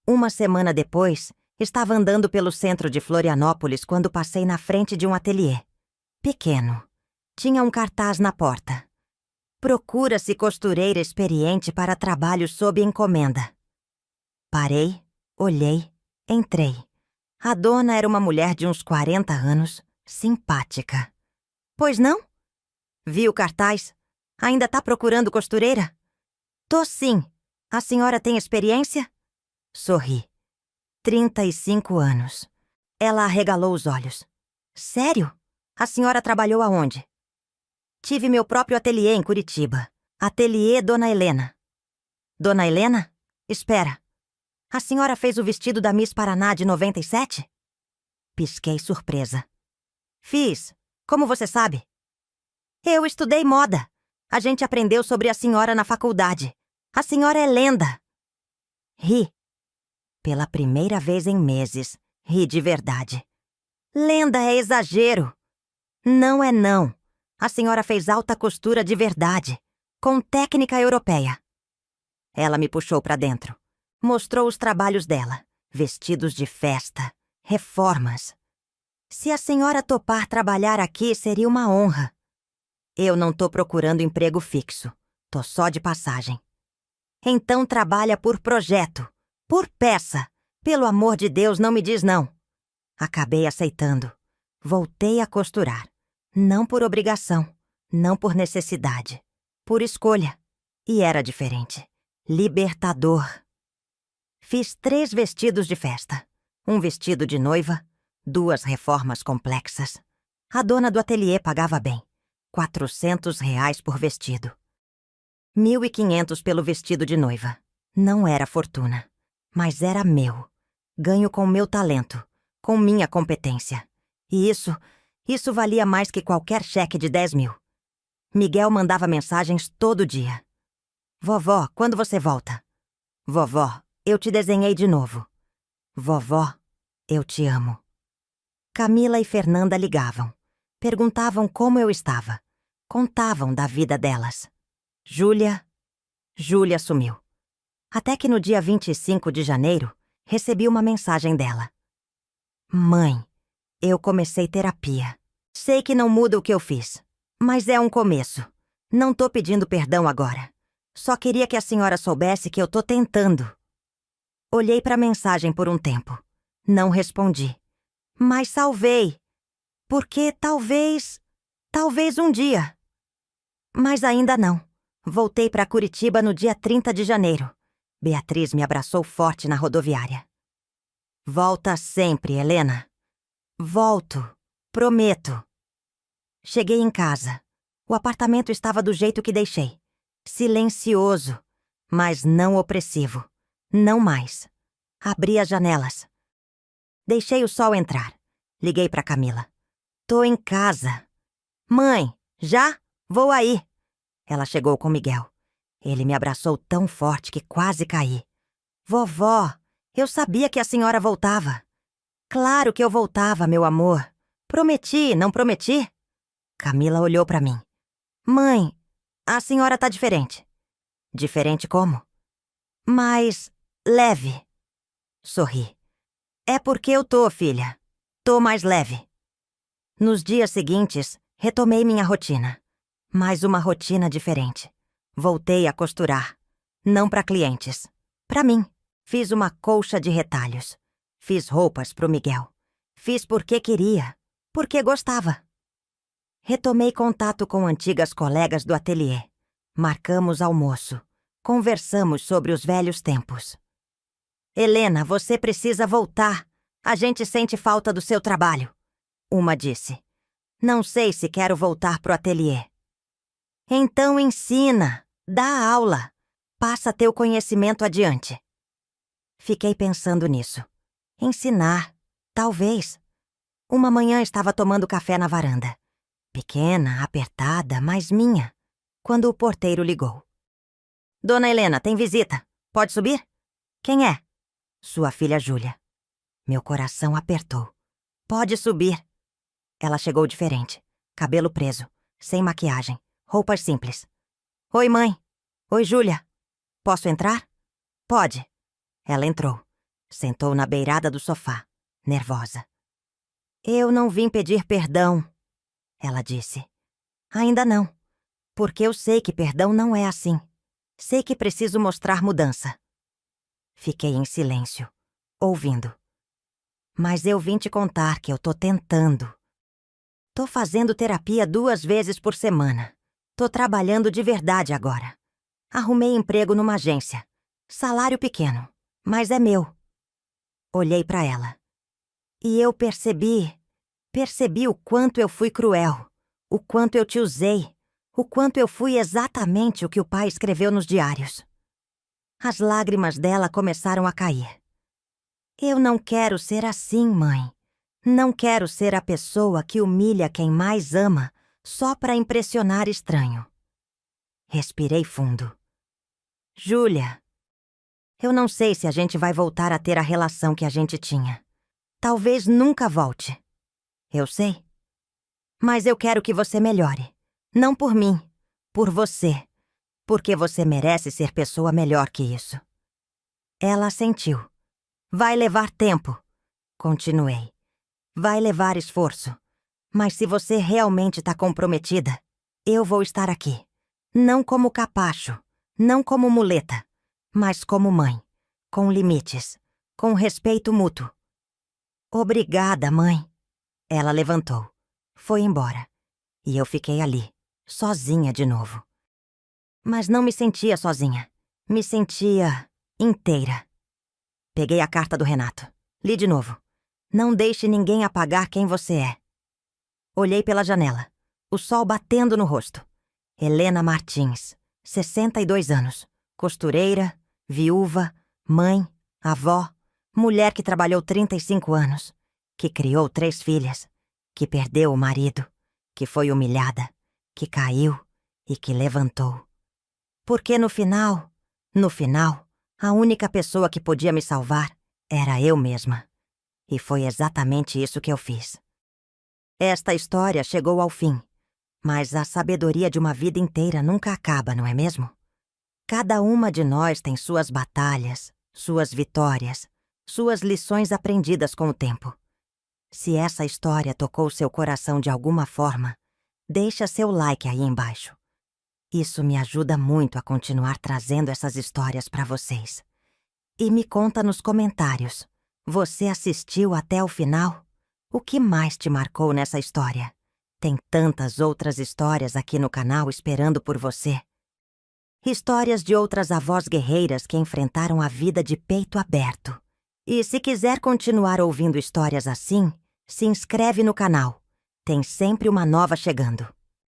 Uma semana depois, estava andando pelo centro de Florianópolis quando passei na frente de um ateliê. Pequeno. Tinha um cartaz na porta. Procura-se costureira experiente para trabalho sob encomenda. Parei, olhei, entrei. A dona era uma mulher de uns 40 anos, simpática. Pois não? Vi o cartaz. Ainda tá procurando costureira? Tô sim. A senhora tem experiência? Sorri. 35 anos. Ela arregalou os olhos. Sério? A senhora trabalhou aonde? Tive meu próprio ateliê em Curitiba. Ateliê Dona Helena. Dona Helena? Espera. A senhora fez o vestido da Miss Paraná de 97? Pisquei surpresa. Fiz. Como você sabe? Eu estudei moda. A gente aprendeu sobre a senhora na faculdade. A senhora é lenda. Ri. Pela primeira vez em meses, ri de verdade. Lenda é exagero. Não é não. A senhora fez alta costura de verdade, com técnica europeia. Ela me puxou para dentro. Mostrou os trabalhos dela. Vestidos de festa, reformas. Se a senhora topar trabalhar aqui, seria uma honra. Eu não tô procurando emprego fixo. Tô só de passagem. Então trabalha por projeto, por peça. Pelo amor de Deus, não me diz não. Acabei aceitando. Voltei a costurar. Não por obrigação, não por necessidade. Por escolha. E era diferente. Libertador. Fiz 3 vestidos de festa. Um vestido de noiva, 2 reformas complexas. A dona do ateliê pagava bem. R$ 400 por vestido. 1.500 pelo vestido de noiva. Não era fortuna, mas era meu. Ganho com meu talento, com minha competência. E isso valia mais que qualquer cheque de 10 mil. Miguel mandava mensagens todo dia. Vovó, quando você volta? Vovó, eu te desenhei de novo. Vovó, eu te amo. Camila e Fernanda ligavam. Perguntavam como eu estava. Contavam da vida delas. Júlia sumiu. Até que no dia 25 de janeiro, recebi uma mensagem dela. Mãe, eu comecei terapia. Sei que não muda o que eu fiz, mas é um começo. Não tô pedindo perdão agora. Só queria que a senhora soubesse que eu tô tentando. Olhei para a mensagem por um tempo. Não respondi. Mas salvei. Porque talvez um dia. Mas ainda não. Voltei para Curitiba no dia 30 de janeiro. Beatriz me abraçou forte na rodoviária. Volta sempre, Helena. Volto. Prometo. Cheguei em casa. O apartamento estava do jeito que deixei. Silencioso, mas não opressivo. Não mais. Abri as janelas. Deixei o sol entrar. Liguei para Camila. Tô em casa. Mãe, já? Vou aí. Ela chegou com Miguel. Ele me abraçou tão forte que quase caí. Vovó, eu sabia que a senhora voltava. Claro que eu voltava, meu amor. Prometi, não prometi? Camila olhou para mim. Mãe, a senhora tá diferente. Diferente como? Mais leve. Sorri. É porque eu tô, filha. Tô mais leve. Nos dias seguintes, retomei minha rotina. Mais uma rotina diferente. Voltei a costurar. Não para clientes. Para mim. Fiz uma colcha de retalhos. Fiz roupas pro Miguel. Fiz porque queria. Porque gostava. Retomei contato com antigas colegas do ateliê. Marcamos almoço. Conversamos sobre os velhos tempos. Helena, você precisa voltar. A gente sente falta do seu trabalho. Uma disse. Não sei se quero voltar pro ateliê. Então ensina. Dá aula. Passa teu conhecimento adiante. Fiquei pensando nisso. Ensinar. Talvez. Uma manhã estava tomando café na varanda. Pequena, apertada, mas minha. Quando o porteiro ligou. Dona Helena, tem visita. Pode subir? Quem é? Sua filha Júlia. Meu coração apertou. Pode subir. Ela chegou diferente. Cabelo preso. Sem maquiagem. Roupas simples. Oi, mãe. Oi, Júlia. Posso entrar? Pode. Ela entrou. Sentou na beirada do sofá, nervosa. Eu não vim pedir perdão, ela disse. Ainda não. Porque eu sei que perdão não é assim. Sei que preciso mostrar mudança. Fiquei em silêncio, ouvindo. Mas eu vim te contar que eu tô tentando. Tô fazendo terapia 2 vezes por semana. Tô trabalhando de verdade agora. Arrumei emprego numa agência. Salário pequeno, mas é meu. Olhei pra ela. E eu percebi o quanto eu fui cruel, o quanto eu te usei, o quanto eu fui exatamente o que o pai escreveu nos diários. As lágrimas dela começaram a cair. Eu não quero ser assim, mãe. Não quero ser a pessoa que humilha quem mais ama só para impressionar estranho. Respirei fundo. Júlia, eu não sei se a gente vai voltar a ter a relação que a gente tinha. Talvez nunca volte. Eu sei. Mas eu quero que você melhore. Não por mim, por você. Porque você merece ser pessoa melhor que isso. Ela assentiu. Vai levar tempo. Continuei. Vai levar esforço. Mas se você realmente está comprometida, eu vou estar aqui. Não como capacho, não como muleta, mas como mãe, com limites, com respeito mútuo. Obrigada, mãe. Ela levantou. Foi embora. E eu fiquei ali, sozinha de novo. Mas não me sentia sozinha. Me sentia inteira. Peguei a carta do Renato. Li de novo. Não deixe ninguém apagar quem você é. Olhei pela janela. O sol batendo no rosto. Helena Martins, 62 anos. Costureira, viúva, mãe, avó, mulher que trabalhou 35 anos, que criou 3 filhas, que perdeu o marido, que foi humilhada, que caiu e que levantou. Porque no final, a única pessoa que podia me salvar era eu mesma. E foi exatamente isso que eu fiz. Esta história chegou ao fim, mas a sabedoria de uma vida inteira nunca acaba, não é mesmo? Cada uma de nós tem suas batalhas, suas vitórias, suas lições aprendidas com o tempo. Se essa história tocou seu coração de alguma forma, deixa seu like aí embaixo. Isso me ajuda muito a continuar trazendo essas histórias para vocês. E me conta nos comentários, você assistiu até o final? O que mais te marcou nessa história? Tem tantas outras histórias aqui no canal esperando por você. Histórias de outras avós guerreiras que enfrentaram a vida de peito aberto. E se quiser continuar ouvindo histórias assim, se inscreve no canal. Tem sempre uma nova chegando.